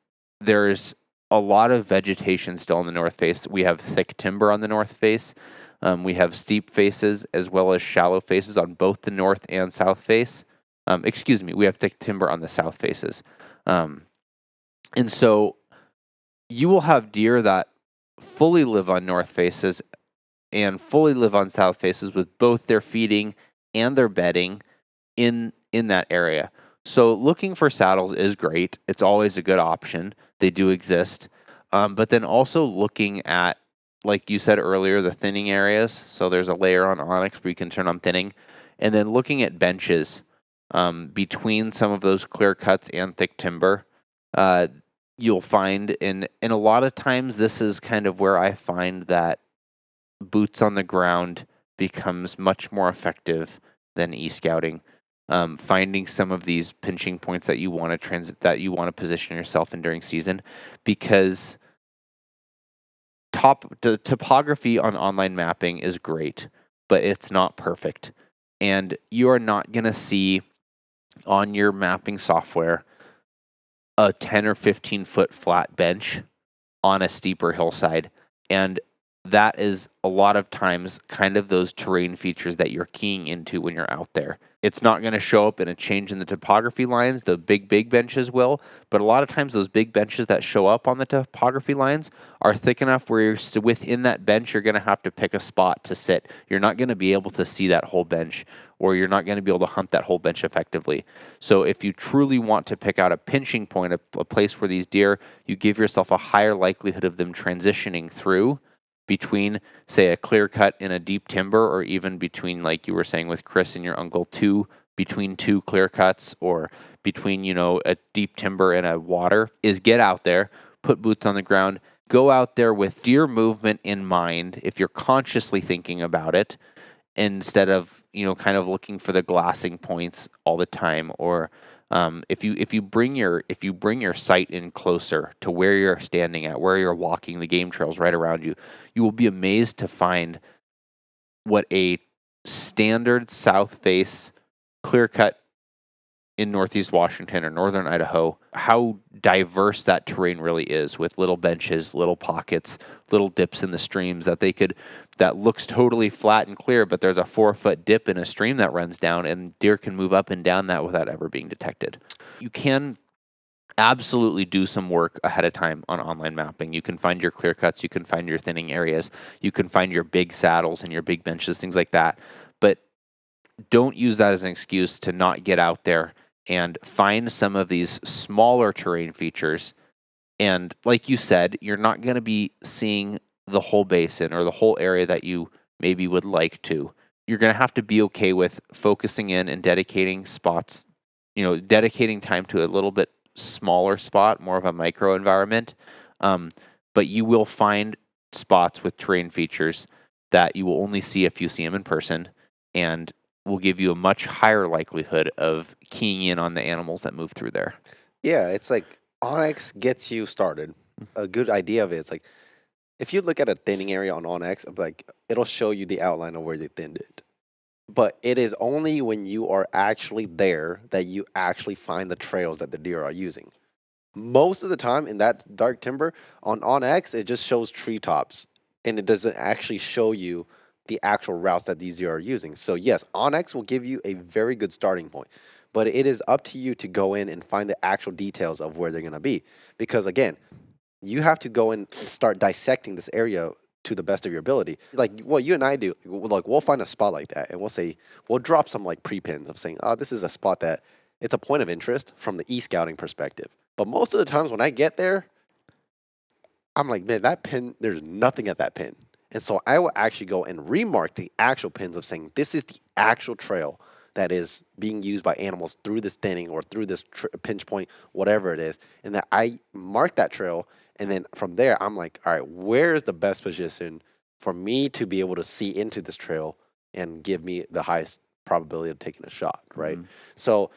there's a lot of vegetation still on the north face. We have thick timber on the north face. We have steep faces as well as shallow faces on both the north and south face. We have thick timber on the south faces. And so you will have deer that fully live on north faces and fully live on south faces with both their feeding and their bedding in that area. So looking for saddles is great. It's always a good option. They do exist. But then also looking at, like you said earlier, the thinning areas. So there's a layer on onyx where you can turn on thinning. And then looking at benches between some of those clear cuts and thick timber. You'll find, and a lot of times this is kind of where I find that boots on the ground becomes much more effective than e-scouting. Finding some of these pinching points that you want to position yourself in during season, because the topography on online mapping is great, but it's not perfect, and you are not going to see on your mapping software a 10 or 15 foot flat bench on a steeper hillside. And that is a lot of times kind of those terrain features that you're keying into when you're out there. It's not going to show up in a change in the topography lines. The big benches will, but a lot of times those big benches that show up on the topography lines are thick enough where you're within that bench, you're going to have to pick a spot to sit. You're not going to be able to see that whole bench, or you're not going to be able to hunt that whole bench effectively. So if you truly want to pick out a pinching point, a place where these deer, you give yourself a higher likelihood of them transitioning through between, say, a clear cut in a deep timber, or even between, like you were saying with Chris and your uncle, between two clear cuts, or between, a deep timber and a water, is get out there, put boots on the ground, go out there with deer movement in mind if you're consciously thinking about it, instead of, kind of looking for the glassing points all the time, or if you bring your sight in closer to where you're standing at, where you're walking the game trails right around you, you will be amazed to find what a standard south face clear cut in Northeast Washington or Northern Idaho, how diverse that terrain really is, with little benches, little pockets, little dips in the streams that looks totally flat and clear, but there's a 4-foot dip in a stream that runs down, and deer can move up and down that without ever being detected. You can absolutely do some work ahead of time on online mapping. You can find your clear cuts, you can find your thinning areas, you can find your big saddles and your big benches, things like that. But don't use that as an excuse to not get out there and find some of these smaller terrain features. And like you said, you're not going to be seeing the whole basin or the whole area that you maybe would like to. You're going to have to be okay with focusing in and dedicating spots, dedicating time to a little bit smaller spot, more of a micro environment. But you will find spots with terrain features that you will only see if you see them in person, and will give you a much higher likelihood of keying in on the animals that move through there. Yeah, it's like Onyx gets you started. A good idea of it is like if you look at a thinning area on Onyx, like it'll show you the outline of where they thinned it. But it is only when you are actually there that you actually find the trails that the deer are using. Most of the time in that dark timber on Onyx, it just shows treetops and it doesn't actually show you the actual routes that these deer are using. So yes, Onyx will give you a very good starting point, but it is up to you to go in and find the actual details of where they're going to be. Because again, you have to go in and start dissecting this area to the best of your ability. Like what you and I do, like we'll find a spot like that and we'll drop some like pre-pins of saying, oh, this is a spot that it's a point of interest from the e-scouting perspective. But most of the times when I get there, I'm like, man, that pin, there's nothing at that pin. And so I will actually go and remark the actual pins of saying, this is the actual trail that is being used by animals through this thinning or through this pinch point, whatever it is. And that I mark that trail. And then from there, I'm like, all right, where is the best position for me to be able to see into this trail and give me the highest probability of taking a shot, right? Mm-hmm. So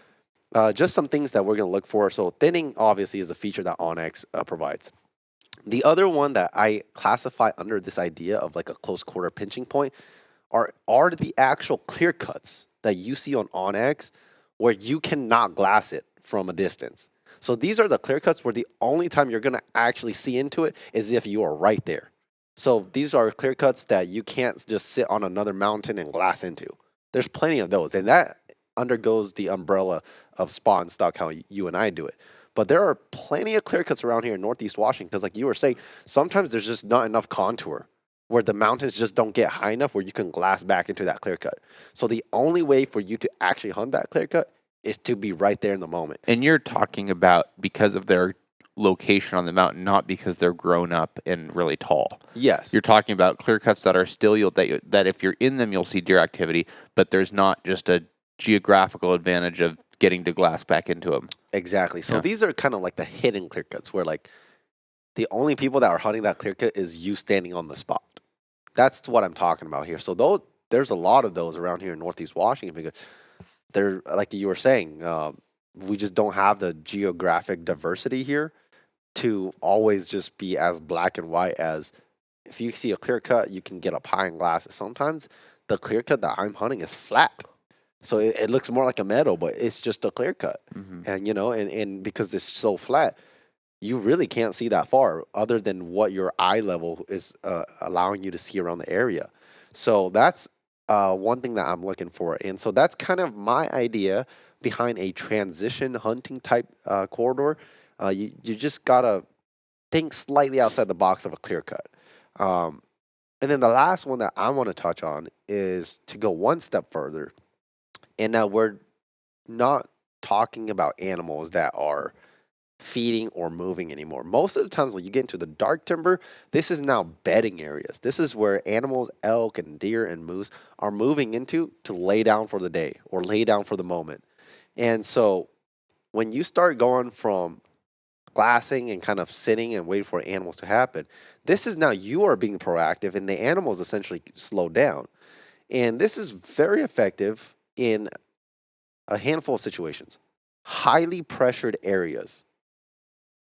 just some things that we're going to look for. So thinning obviously is a feature that Onyx provides. The other one that I classify under this idea of like a close quarter pinching point are the actual clear cuts that you see on Onyx where you cannot glass it from a distance. So these are the clear cuts where the only time you're going to actually see into it is if you are right there. So these are clear cuts that you can't just sit on another mountain and glass into. There's plenty of those, and that undergoes the umbrella of spot and stock, how you and I do it. But there are plenty of clear cuts around here in Northeast Washington because, like you were saying, sometimes there's just not enough contour where the mountains just don't get high enough where you can glass back into that clear cut. So the only way for you to actually hunt that clear cut is to be right there in the moment. And you're talking about because of their location on the mountain, not because they're grown up and really tall. Yes. You're talking about clear cuts that are still that if you're in them, you'll see deer activity, but there's not just a geographical advantage of getting to glass back into them. Exactly. So these are kind of like the hidden clear cuts where like the only people that are hunting that clear cut is you standing on the spot. That's what I'm talking about here. So there's a lot of those around here in Northeast Washington because they're, like you were saying, we just don't have the geographic diversity here to always just be as black and white as if you see a clear cut, you can get up high in glasses. Sometimes the clear cut that I'm hunting is flat. So it looks more like a meadow, but it's just a clear cut. Mm-hmm. And, and because it's so flat, you really can't see that far other than what your eye level is allowing you to see around the area. So that's one thing that I'm looking for. And so that's kind of my idea behind a transition hunting type corridor. You just got to think slightly outside the box of a clear cut. And then the last one that I want to touch on is to go one step further. And now we're not talking about animals that are feeding or moving anymore. Most of the times when you get into the dark timber, this is now bedding areas. This is where animals, elk and deer and moose are moving into to lay down for the day or lay down for the moment. And so when you start going from glassing and kind of sitting and waiting for animals to happen, this is now you are being proactive and the animals essentially slow down. And this is very effective in a handful of situations. Highly pressured areas.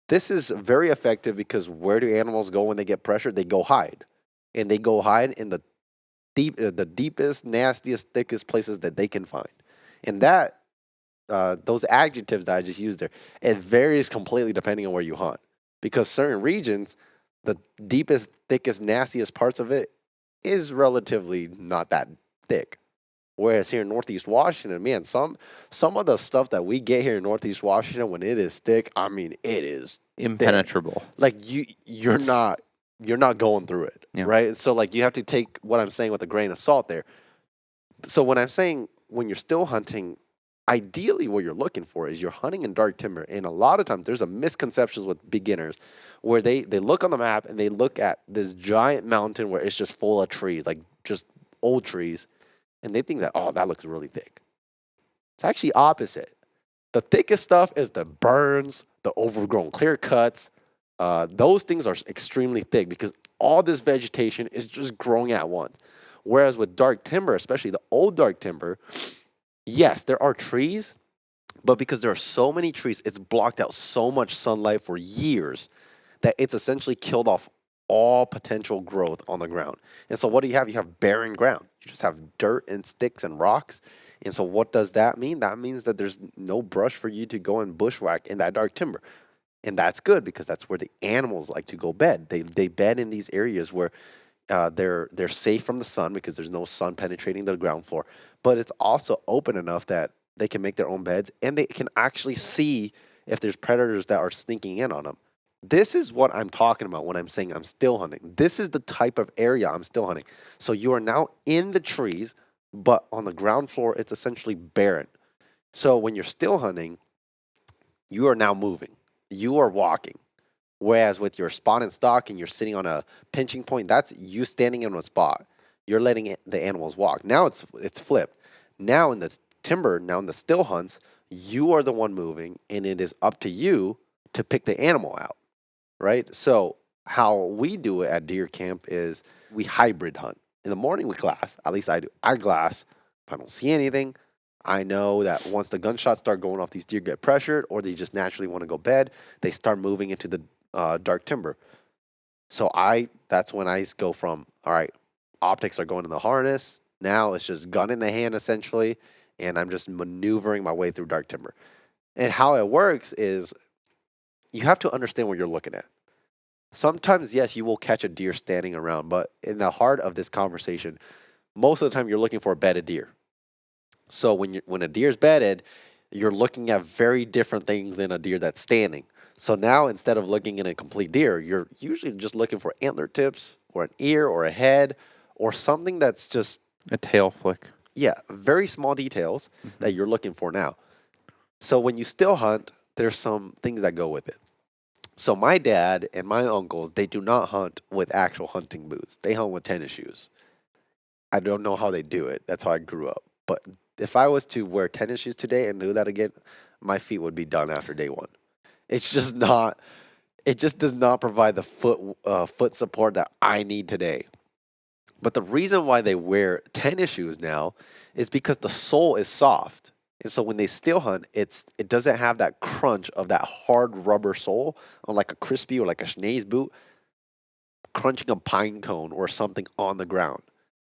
This is very effective because where do animals go when they get pressured? They go hide. And they go hide in the deepest, nastiest, thickest places that they can find. And that, those adjectives that I just used there, it varies completely depending on where you hunt. Because certain regions, the deepest, thickest, nastiest parts of it is relatively not that thick. Whereas here in Northeast Washington, man, some of the stuff that we get here in Northeast Washington, when it is thick, I mean, it is impenetrable. Thick. Like you're not going through it, right? So like you have to take what I'm saying with a grain of salt there. So when I'm saying when you're still hunting ideally what you're looking for is you're hunting in dark timber. And a lot of times there's a misconceptions with beginners where they look on the map and they look at this giant mountain where it's just full of trees, like just old trees, and they think that, oh, that looks really thick. It's actually opposite. The thickest stuff is the burns, the overgrown clear cuts. Those things are extremely thick because all this vegetation is just growing at once. Whereas with dark timber, especially the old dark timber, yes, there are trees, but because there are so many trees, it's blocked out so much sunlight for years that it's essentially killed off all potential growth on the ground. And so what do you have? You have barren ground. You just have dirt and sticks and rocks. And so what does that mean? That means that there's no brush for you to go and bushwhack in that dark timber. And that's good because that's where the animals like to go bed. They bed in these areas where they're safe from the sun because there's no sun penetrating the ground floor. But it's also open enough that they can make their own beds and they can actually see if there's predators that are sneaking in on them. This is what I'm talking about when I'm saying I'm still hunting. This is the type of area I'm still hunting. So you are now in the trees, but on the ground floor, it's essentially barren. So when you're still hunting, you are now moving. You are walking. Whereas with your spot and stalk and you're sitting on a pinching point, that's you standing in a spot. You're letting the animals walk. Now it's flipped. Now in the timber, now in the still hunts, you are the one moving, and it is up to you to pick the animal out, right? So how we do it at deer camp is we hybrid hunt. In the morning we glass, at least I do. I glass. If I don't see anything, I know that once the gunshots start going off, these deer get pressured or they just naturally want to go bed. They start moving into the dark timber. So that's when I go from, all right, optics are going in the harness. Now it's just gun in the hand essentially, and I'm just maneuvering my way through dark timber. And how it works is you have to understand what you're looking at. Sometimes, yes, you will catch a deer standing around, but in the heart of this conversation, most of the time you're looking for a bedded deer. So when a deer's bedded, you're looking at very different things than a deer that's standing. So now instead of looking at a complete deer, you're usually just looking for antler tips or an ear or a head or something that's just A tail flick. yeah, very small details that you're looking for now. So when you still hunt, there's some things that go with it. So my dad and my uncles, they do not hunt with actual hunting boots. They hunt with tennis shoes. I don't know how they do it. That's how I grew up. But if I was to wear tennis shoes today and do that again, my feet would be done after day one. It's just not. It just does not provide the foot support that I need today. But the reason why they wear tennis shoes now is because the sole is soft. And so when they still hunt, it doesn't have that crunch of that hard rubber sole on like a crispy or like a Schnee's boot crunching a pine cone or something on the ground.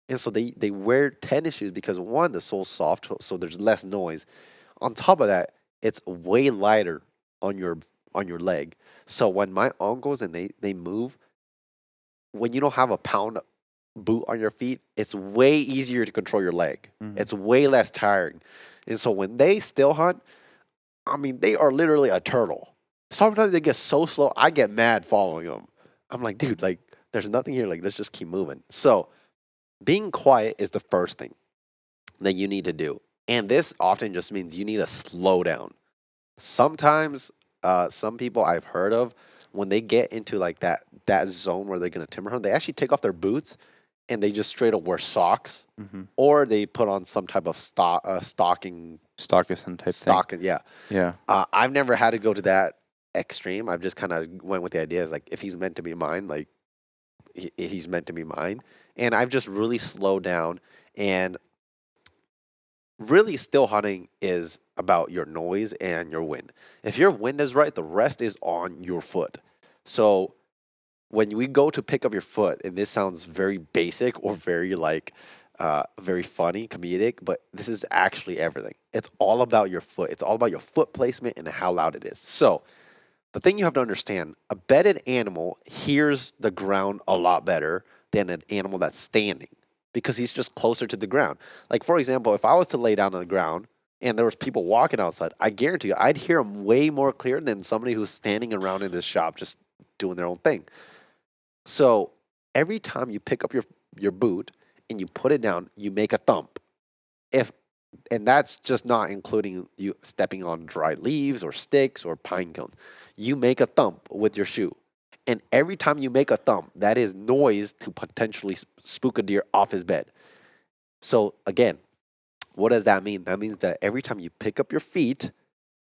And so they wear tennis shoes because one, the sole's soft, so there's less noise. On top of that, it's way lighter on your leg. So when my uncles and they move, when you don't have a pound boot on your feet, it's way easier to control your leg. It's way less tiring. And so when they still hunt, I mean, they are literally a turtle. Sometimes they get so slow, I get mad following them. I'm like, dude, like, there's nothing here. Like, let's just keep moving. So being quiet is the first thing that you need to do. And this often just means you need to slow down. Sometimes, some people I've heard of, when they get into like that zone where they're gonna timber hunt, they actually take off their boots and they just straight up wear socks, or they put on some type of stocking, Stockinson type stocking. Yeah, thing. I've never had to go to that extreme. I've just kind of went with the idea is like if he's meant to be mine, like he's meant to be mine, and I've just really slowed down and really still hunting is about your noise and your wind. If your wind is right, the rest is on your foot. So when we go to pick up your foot, and this sounds very basic or very like very funny, comedic, but this is actually everything. It's all about your foot. It's all about your foot placement and how loud it is. So the thing you have to understand, a bedded animal hears the ground a lot better than an animal that's standing because he's just closer to the ground. Like, for example, if I was to lay down on the ground and there was people walking outside, I guarantee you I'd hear them way more clear than somebody who's standing around in this shop just doing their own thing. So every time you pick up your boot and you put it down, you make a thump. If And that's just not including you stepping on dry leaves or sticks or pine cones. You make a thump with your shoe. And every time you make a thump, that is noise to potentially spook a deer off his bed. So again, what does that mean? That means that every time you pick up your feet,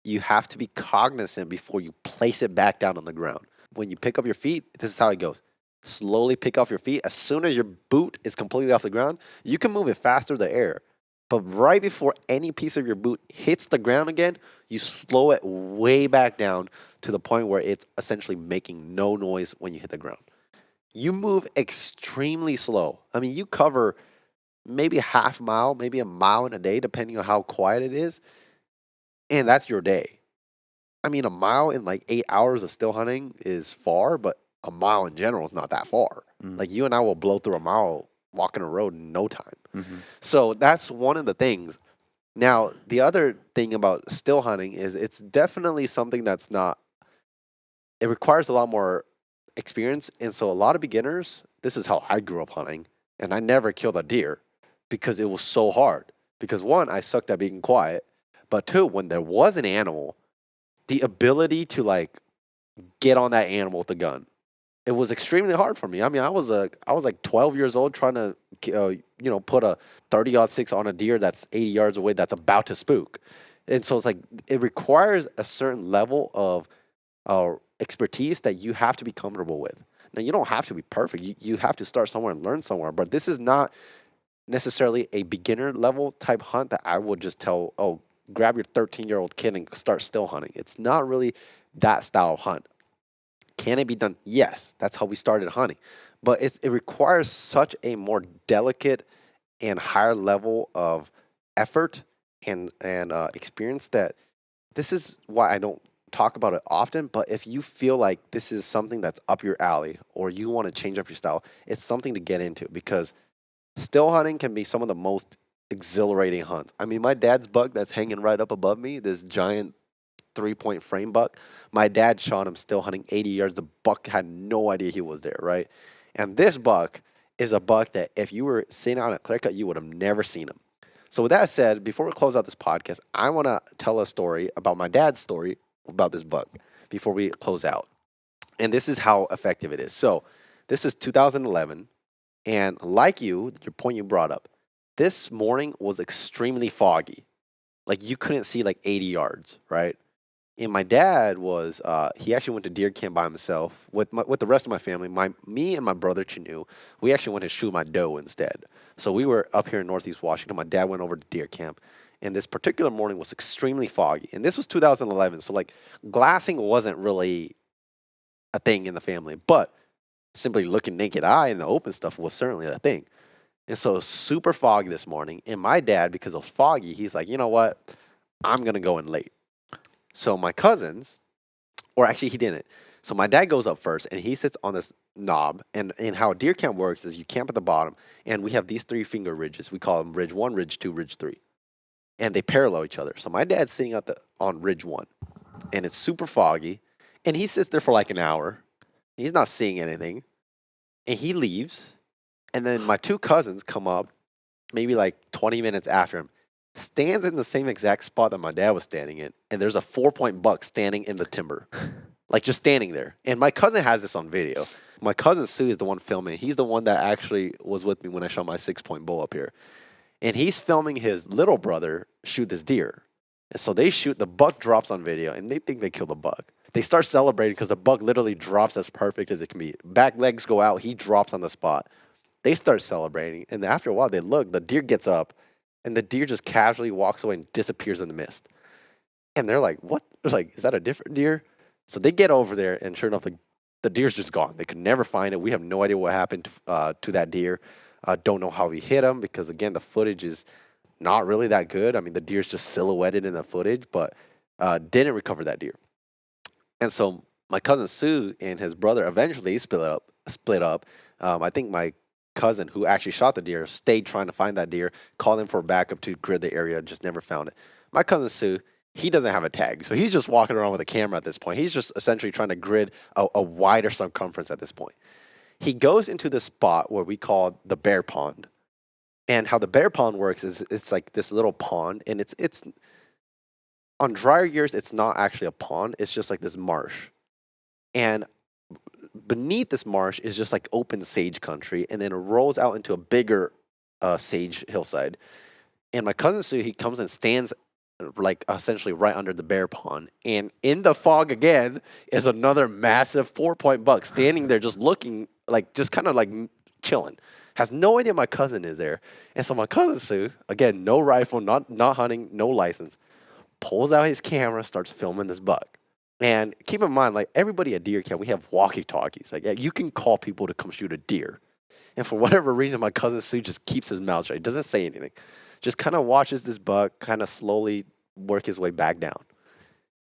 you have to be cognizant before you place it back down on the ground. When you pick up your feet, this is how it goes. Slowly pick off your feet. As soon as your boot is completely off the ground, you can move it faster the air. But right before any piece of your boot hits the ground again, you slow it way back down to the point where it's essentially making no noise when you hit the ground. You move extremely slow. I mean, you cover maybe a half mile, maybe a mile in a day, depending on how quiet it is. And that's your day. I mean, a mile in like 8 hours of still hunting is far, but a mile in general is not that far. Like you and I will blow through a mile walking a road in no time. So that's one of the things. Now, the other thing about still hunting is it's definitely something that's not, it requires a lot more experience. And so a lot of beginners, this is how I grew up hunting, and I never killed a deer because it was so hard. Because one, I sucked at being quiet, but two, when there was an animal, the ability to like get on that animal with the gun, it was extremely hard for me. I mean, I was like 12 years old trying to put a 30-06 on a deer that's 80 yards away that's about to spook. And so it's like it requires a certain level of expertise that you have to be comfortable with. Now, you don't have to be perfect. You have to start somewhere and learn somewhere, but this is not necessarily a beginner level type hunt that I would just tell, oh, grab your 13-year-old kid and start still hunting. It's not really that style of hunt. Can it be done? Yes, that's how we started hunting. But it requires such a more delicate and higher level of effort and experience that this is why I don't talk about it often. But if you feel like this is something that's up your alley or you want to change up your style, it's something to get into because still hunting can be some of the most exhilarating hunts. I mean, my dad's buck that's hanging right up above me, this giant 3-point frame buck, my dad shot him still hunting 80 yards. The buck had no idea he was there, right? And this buck is a buck that if you were sitting out at clear cut, you would have never seen him. So with that said, before we close out this podcast, I want to tell a story about my dad's story about this buck before we close out. And this is how effective it is. So this is 2011. And like your point you brought up, this morning was extremely foggy. Like you couldn't see like 80 yards, right? And my dad was, he actually went to deer camp by himself with the rest of my family. Me and my brother Chinu, we actually went to shoot my doe instead. So we were up here in Northeast Washington. My dad went over to deer camp. And this particular morning was extremely foggy. And this was 2011. So like glassing wasn't really a thing in the family. But simply looking naked eye in the open stuff was certainly a thing. And so it was super foggy this morning. And my dad, because it was foggy, he's like, you know what? I'm going to go in late. So my cousins, or actually he didn't. So my dad goes up first and he sits on this knob. And how deer camp works is you camp at the bottom and we have these 3 finger ridges. We call them ridge 1, ridge 2, ridge 3. And they parallel each other. So my dad's sitting on ridge 1 and it's super foggy. And he sits there for like an hour. He's not seeing anything. And he leaves. And then my 2 cousins come up maybe like 20 minutes after him, stands in the same exact spot that my dad was standing in. And there's a 4-point buck standing in the timber, like just standing there. And my cousin has this on video. My cousin Sue is the one filming. He's the one that actually was with me when I shot my 6-point bow up here. And he's filming his little brother shoot this deer. And so they shoot, the buck drops on video, and they think they killed the buck. They start celebrating because the buck literally drops as perfect as it can be. Back legs go out, he drops on the spot. They start celebrating, and after a while, they look, the deer gets up, and the deer just casually walks away and disappears in the mist. And they're like, what? They're like, is that a different deer? So they get over there, and sure enough, the deer's just gone. They could never find it. We have no idea what happened to that deer. Don't know how we hit him because, again, the footage is not really that good. I mean, the deer's just silhouetted in the footage, but didn't recover that deer. And so my cousin Sue and his brother eventually split up. I think my cousin, who actually shot the deer, stayed trying to find that deer, called him for backup to grid the area, just never found it. My cousin Sue, he doesn't have a tag, so he's just walking around with a camera at this point. He's just essentially trying to grid a wider circumference at this point. He goes into the spot where we call the bear pond. And how the bear pond works is it's like this little pond, and it's on drier years it's not actually a pond. It's just like this marsh, and beneath this marsh is just like open sage country, and then it rolls out into a bigger sage hillside. And my cousin Sue, he comes and stands like essentially right under the bear pond, and in the fog again is another massive 4-point buck standing there, just looking like just kind of like chilling. Has no idea my cousin is there, and so my cousin Sue, again, no rifle, not hunting, no license, pulls out his camera, starts filming this buck. And keep in mind, like everybody at deer camp, we have walkie-talkies. Like, yeah, you can call people to come shoot a deer. And for whatever reason, my cousin Sue just keeps his mouth shut. He doesn't say anything. Just kind of watches this buck kind of slowly work his way back down.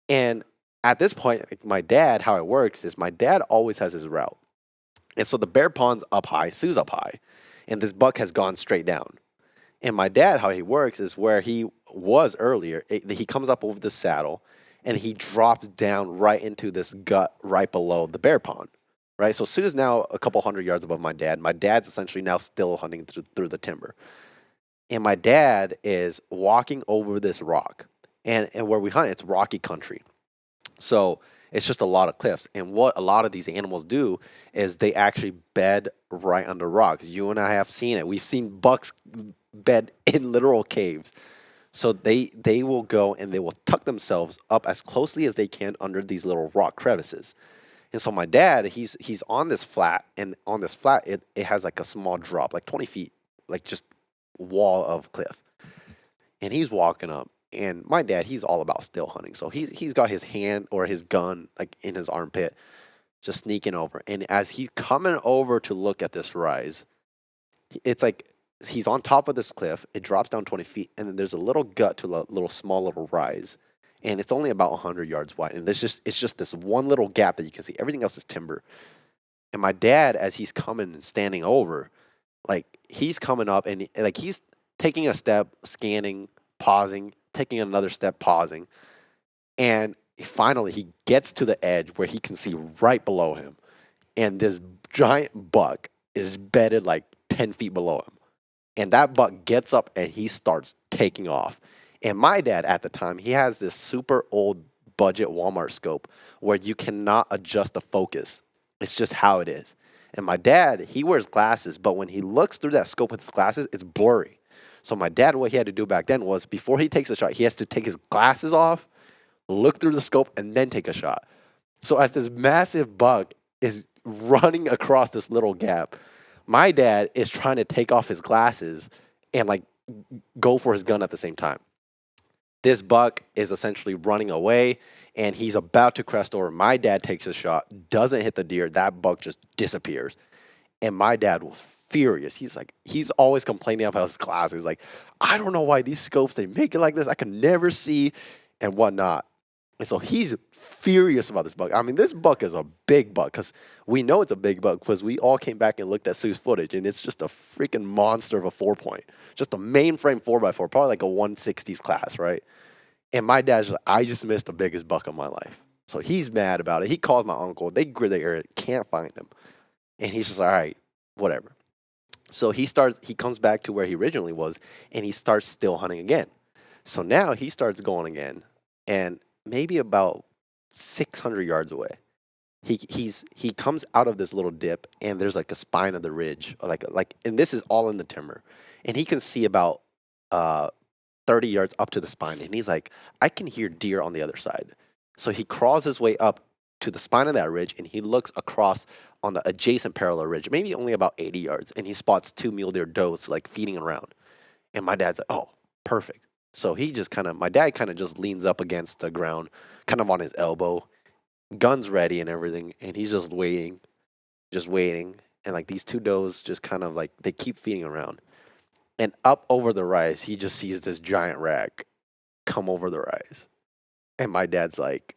And at this point, like my dad, how it works is my dad always has his route. And so the bear pond's up high, Sue's up high, and this buck has gone straight down. And my dad, how he works is where he was earlier, he comes up over the saddle and he drops down right into this gut right below the bear pond. Right? So Sue's now a couple hundred yards above my dad. My dad's essentially now still hunting through the timber. And my dad is walking over this rock. And where we hunt, it's rocky country. So it's just a lot of cliffs. And what a lot of these animals do is they actually bed right under rocks. You and I have seen it. We've seen bucks bed in literal caves. So they will go and they will tuck themselves up as closely as they can under these little rock crevices. And so my dad, he's on this flat, and on this flat, it has like a small drop, like 20 feet, like just wall of cliff. And he's walking up, and my dad, he's all about still hunting. So he's got his hand or his gun like in his armpit, just sneaking over. And as he's coming over to look at this rise, it's like he's on top of this cliff. It drops down 20 feet, and then there's a little gut to a little small little rise. And it's only about 100 yards wide. And it's just this one little gap that you can see. Everything else is timber. And my dad, as he's coming and standing over, like he's coming up and like he's taking a step, scanning, pausing, taking another step, pausing. And finally he gets to the edge where he can see right below him. And this giant buck is bedded like 10 feet below him. And that buck gets up and he starts taking off. And my dad at the time, he has this super old budget Walmart scope where you cannot adjust the focus. It's just how it is. And my dad, he wears glasses, but when he looks through that scope with his glasses, it's blurry. So my dad, what he had to do back then was before he takes a shot, he has to take his glasses off, look through the scope, and then take a shot. So as this massive buck is running across this little gap, my dad is trying to take off his glasses and like go for his gun at the same time. This buck is essentially running away, and he's about to crest over. My dad takes a shot, doesn't hit the deer. That buck just disappears. And my dad was furious. He's always complaining about his glasses. Like, I don't know why these scopes, they make it like this. I can never see and whatnot. And so he's furious about this buck. I mean, this buck is a big buck because we know it's a big buck because we all came back and looked at Sue's footage, and it's just a freaking monster of a 4-point. Just a mainframe 4x4, probably like a 160s class, right? And my dad's like, I just missed the biggest buck of my life. So he's mad about it. He calls my uncle. They grid the area, can't find him. And he's just like, all right, whatever. So he comes back to where he originally was, and he starts still hunting again. So now he starts going again, and maybe about 600 yards away, he comes out of this little dip, and there's like a spine of the ridge, and this is all in the timber, and he can see about 30 yards up to the spine, and he's like, I can hear deer on the other side. So he crawls his way up to the spine of that ridge, and he looks across on the adjacent parallel ridge, maybe only about 80 yards, and he spots 2 mule deer does like feeding around. And my dad's like, oh, perfect. So my dad kind of just leans up against the ground, kind of on his elbow, gun's ready and everything, and he's just waiting. And like these 2 does just kind of like, they keep feeding around. And up over the rise, he just sees this giant rack come over the rise. And my dad's like,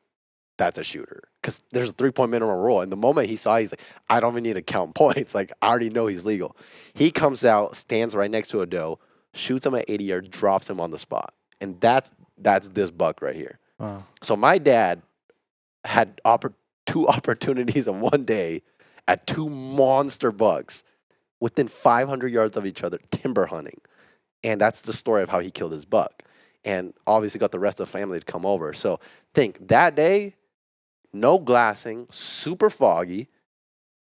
that's a shooter. Because there's a 3-point minimum rule. And the moment he saw, he's like, I don't even need to count points. Like, I already know he's legal. He comes out, stands right next to a doe, shoots him at 80 yards, drops him on the spot. And that's this buck right here. Wow. So my dad had 2 opportunities in one day at 2 monster bucks within 500 yards of each other, timber hunting. And that's the story of how he killed his buck. And obviously got the rest of the family to come over. So think that day, no glassing, super foggy.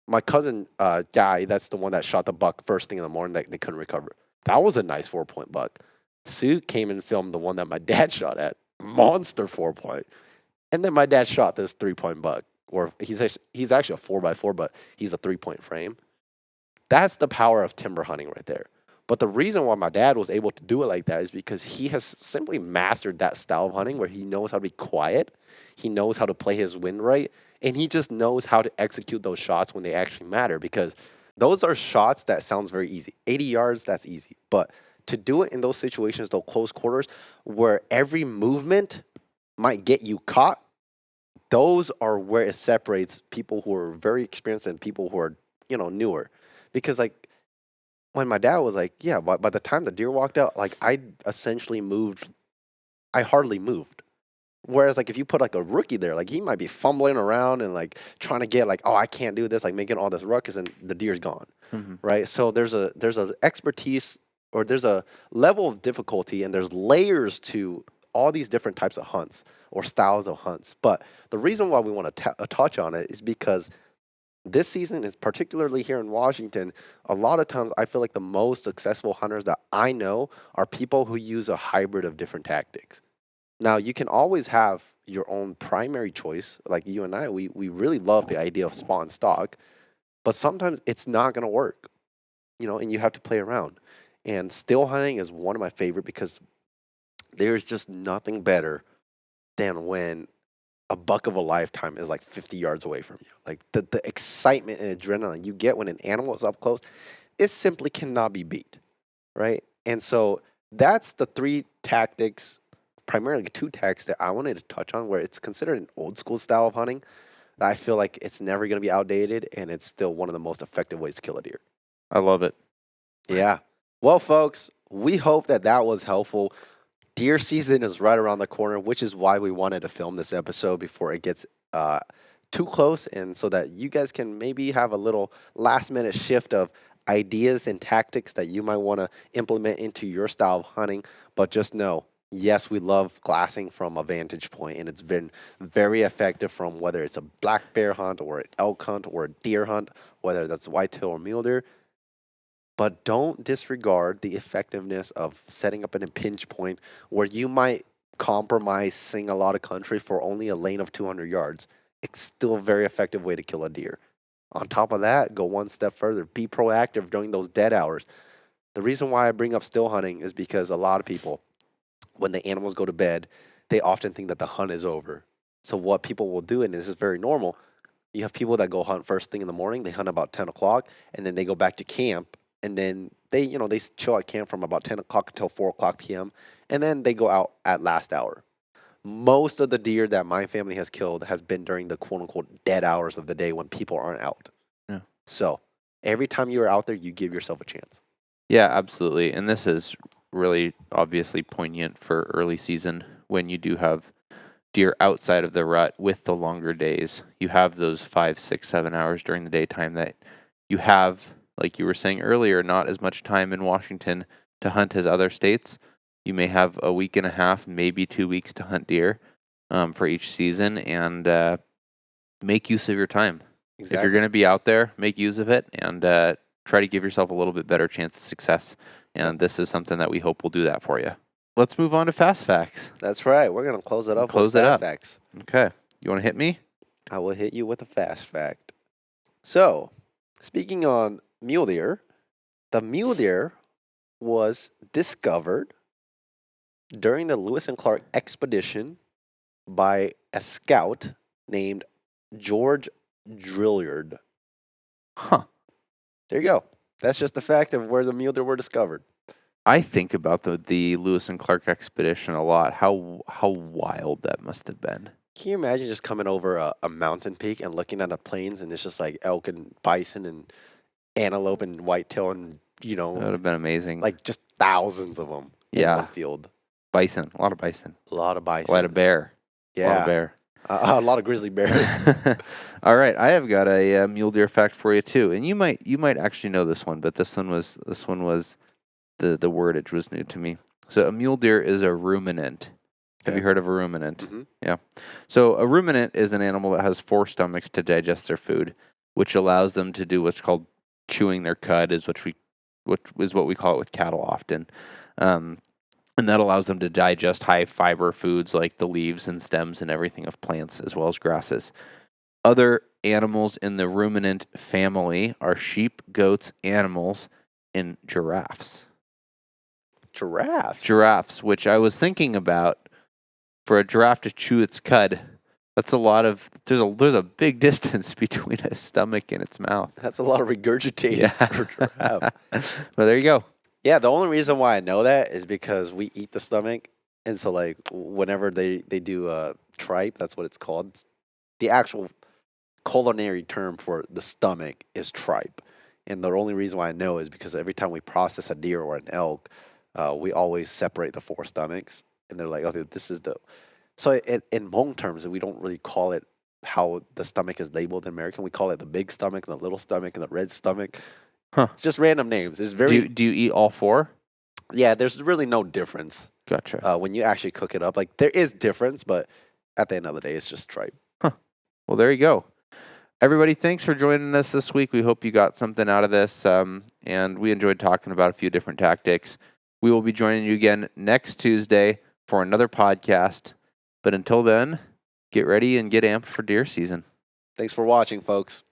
My cousin Guy, that's the one that shot the buck first thing in the morning that they couldn't recover. That was a nice 4-point buck. Sue came and filmed the one that my dad shot at. Monster 4-point. And then my dad shot this 3-point buck. Or he's actually a 4x4, but he's a 3-point frame. That's the power of timber hunting right there. But the reason why my dad was able to do it like that is because he has simply mastered that style of hunting where he knows how to be quiet, he knows how to play his wind right, and he just knows how to execute those shots when they actually matter, because those are shots that sounds very easy. 80 yards, that's easy. But to do it in those situations, those close quarters, where every movement might get you caught, those are where it separates people who are very experienced and people who are, newer. Because when my dad was like, yeah, by the time the deer walked out, I essentially moved. I hardly moved. Whereas if you put a rookie there, he might be fumbling around and trying to get oh, I can't do this, making all this ruckus, and the deer's gone, right? So there's a expertise, or there's a level of difficulty, and there's layers to all these different types of hunts or styles of hunts. But the reason why we want to touch on it is because this season is particularly here in Washington. A lot of times I feel like the most successful hunters that I know are people who use a hybrid of different tactics. Now, you can always have your own primary choice. Like you and I, we really love the idea of spot and stalk, but sometimes it's not going to work, and you have to play around. And still hunting is one of my favorite because there's just nothing better than when a buck of a lifetime is 50 yards away from you. The excitement and adrenaline you get when an animal is up close, it simply cannot be beat, right? And so that's the 3 tactics, primarily 2 tactics that I wanted to touch on, where it's considered an old school style of hunting that I feel like it's never going to be outdated, and it's still one of the most effective ways to kill a deer. I love it. Yeah. Well, folks, we hope that was helpful. Deer season is right around the corner, which is why we wanted to film this episode before it gets too close, and so that you guys can maybe have a little last-minute shift of ideas and tactics that you might want to implement into your style of hunting. But just know, yes, we love glassing from a vantage point, and it's been very effective from whether it's a black bear hunt or an elk hunt or a deer hunt, whether that's whitetail or mule deer. But don't disregard the effectiveness of setting up an impinge point where you might compromise seeing a lot of country for only a lane of 200 yards. It's still a very effective way to kill a deer. On top of that, go one step further. Be proactive during those dead hours. The reason why I bring up still hunting is because a lot of people, when the animals go to bed, they often think that the hunt is over. So what people will do, and this is very normal, you have people that go hunt first thing in the morning, they hunt about 10 o'clock, and then they go back to camp, and then they chill at camp from about 10 o'clock until 4 o'clock p.m., and then they go out at last hour. Most of the deer that my family has killed has been during the quote-unquote dead hours of the day when people aren't out. Yeah. So every time you are out there, you give yourself a chance. Yeah, absolutely. And this is really obviously poignant for early season when you do have deer outside of the rut with the longer days. You have those 5, 6, 7 hours during the daytime that you have, like you were saying earlier, not as much time in Washington to hunt as other states. You may have a week and a half, maybe 2 weeks to hunt deer for each season, and make use of your time. Exactly. If you're going to be out there, make use of it and try to give yourself a little bit better chance of success. And this is something that we hope will do that for you. Let's move on to fast facts. That's right. We're going to close it up with fast facts. Okay. You want to hit me? I will hit you with a fast fact. So, speaking on mule deer, the mule deer was discovered during the Lewis and Clark expedition by a scout named George Drilliard. Huh. There you go. That's just the fact of where the mule deer were discovered. I think about the Lewis and Clark expedition a lot. How wild that must have been. Can you imagine just coming over a mountain peak and looking at the plains, and it's just like elk and bison and antelope and whitetail and, That would have been amazing. like just thousands of them in one field. Bison. A lot of bison. A lot of bison. A lot of bear. Yeah. A lot of bear. A lot of grizzly bears. All right, I have got a mule deer fact for you too, and you might actually know this one, but this one was the wordage was new to me. So a mule deer is a ruminant. Have you heard of a ruminant? Mm-hmm. Yeah. So a ruminant is an animal that has 4 stomachs to digest their food, which allows them to do what's called chewing their cud, is what we call it with cattle often. And that allows them to digest high fiber foods like the leaves and stems and everything of plants as well as grasses. Other animals in the ruminant family are sheep, goats, animals, and giraffes. Giraffes, which I was thinking about. For a giraffe to chew its cud, that's a lot of. There's a big distance between its stomach and its mouth. That's a lot of regurgitating for a giraffe. Well, there you go. Yeah, the only reason why I know that is because we eat the stomach, and so like whenever they do tripe, that's what it's called. The actual culinary term for the stomach is tripe, and the only reason why I know is because every time we process a deer or an elk, we always separate the 4 stomachs, and they're like, okay, this is the. So in Hmong terms, we don't really call it how the stomach is labeled in American. We call it the big stomach and the little stomach and the red stomach. Huh. It's just random names. It's very. Do you eat all 4? Yeah, there's really no difference. Gotcha. When you actually cook it up, like there is difference, but at the end of the day, it's just tripe. Huh. Well, there you go. Everybody, thanks for joining us this week. We hope you got something out of this, and we enjoyed talking about a few different tactics. We will be joining you again next Tuesday for another podcast. But until then, get ready and get amped for deer season. Thanks for watching, folks.